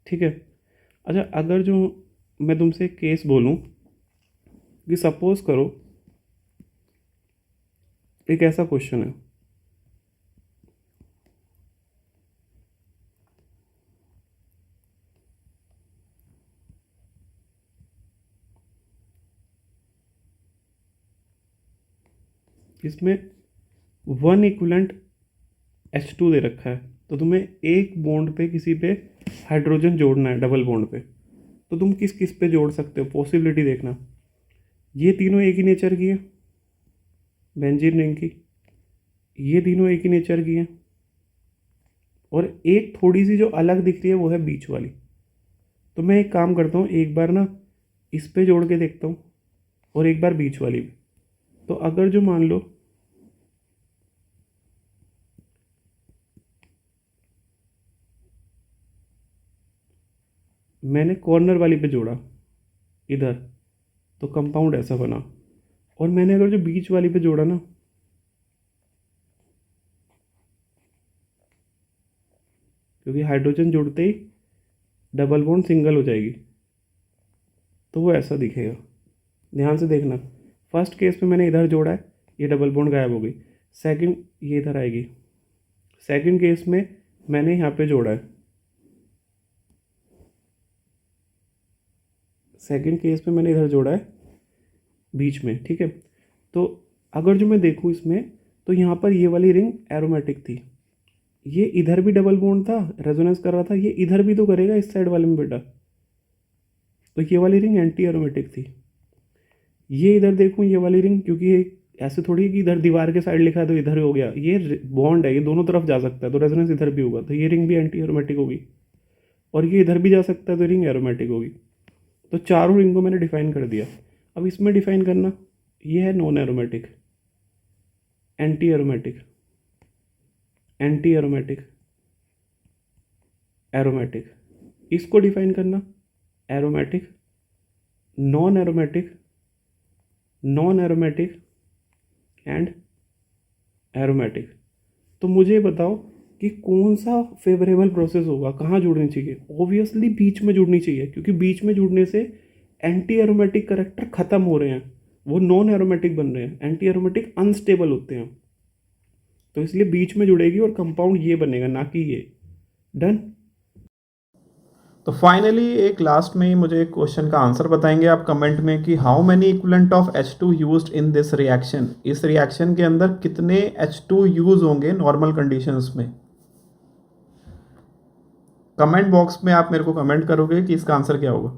ठीक है। अच्छा, अगर जो मैं तुमसे केस बोलूँ कि सपोज करो एक ऐसा क्वेश्चन है, इसमें 1 इक्वलेंट H2 दे रखा है, तो तुम्हें एक बॉन्ड पे किसी पे हाइड्रोजन जोड़ना है, डबल बॉन्ड पे, तो तुम किस किस पे जोड़ सकते हो, पॉसिबिलिटी देखना। ये तीनों एक ही नेचर की है, बेंजीन रिंग की, ये तीनों एक ही नेचर की हैं, और एक थोड़ी सी जो अलग दिख रही है वो है बीच वाली। तो मैं एक काम करता हूँ, एक बार ना इस पे जोड़ के देखता हूँ और एक बार बीच वाली पे। तो अगर जो मान लो मैंने कॉर्नर वाली पे जोड़ा इधर, तो कंपाउंड ऐसा बना, और मैंने अगर जो बीच वाली पे जोड़ा ना, क्योंकि हाइड्रोजन जुड़ते ही डबल बॉन्ड सिंगल हो जाएगी, तो वो ऐसा दिखेगा। ध्यान से देखना, फर्स्ट केस में मैंने इधर जोड़ा है, ये डबल बॉन्ड गायब हो गई। सेकंड, ये इधर आएगी। सेकंड केस में मैंने यहाँ पे जोड़ा है, सेकंड केस में मैंने इधर जोड़ा है बीच में। ठीक है। तो अगर जो मैं देखूँ इसमें, तो यहाँ पर ये वाली रिंग एरोमेटिक थी, ये इधर भी डबल बॉन्ड था, रेजोनेंस कर रहा था, ये इधर भी तो करेगा इस साइड वाले में बेटा, तो ये वाली रिंग एंटी एरोमेटिक थी। ये इधर देखूँ, ये वाली रिंग, क्योंकि ये ऐसे थोड़ी है कि इधर दीवार के साइड लिखा है तो इधर हो गया, ये बॉन्ड है, ये दोनों तरफ जा सकता है, तो रेजोनेंस इधर भी होगा, तो ये रिंग भी एंटी एरोमेटिक होगी। और ये इधर भी जा सकता है तो रिंग एरोमेटिक होगी। तो चारों रिंग को मैंने डिफाइन कर दिया। अब इसमें डिफाइन करना, ये है non aromatic, anti aromatic, anti aromatic, aromatic, इसको डिफाइन करना, aromatic, non aromatic, non aromatic and aromatic. तो मुझे बताओ कि कौन सा फेवरेबल प्रोसेस होगा, कहाँ जुड़नी चाहिए? ऑब्वियसली बीच में जुड़नी चाहिए, क्योंकि बीच में जुड़ने से एंटी एरोमेटिक करेक्टर खत्म हो रहे हैं, वो नॉन एरोमेटिक बन रहे हैं, एंटी एरोमेटिक अनस्टेबल होते हैं, तो इसलिए बीच में जुड़ेगी और कंपाउंड ये बनेगा, ना कि ये। डन। तो फाइनली एक लास्ट में ही मुझे एक क्वेश्चन का आंसर बताएंगे आप कमेंट में कि how many equivalent of H2 used in this reaction, इस रिएक्शन के अंदर कितने H2 यूज होंगे नॉर्मल कंडीशंस में। कमेंट बॉक्स में आप मेरे को कमेंट करोगे कि इसका आंसर क्या होगा।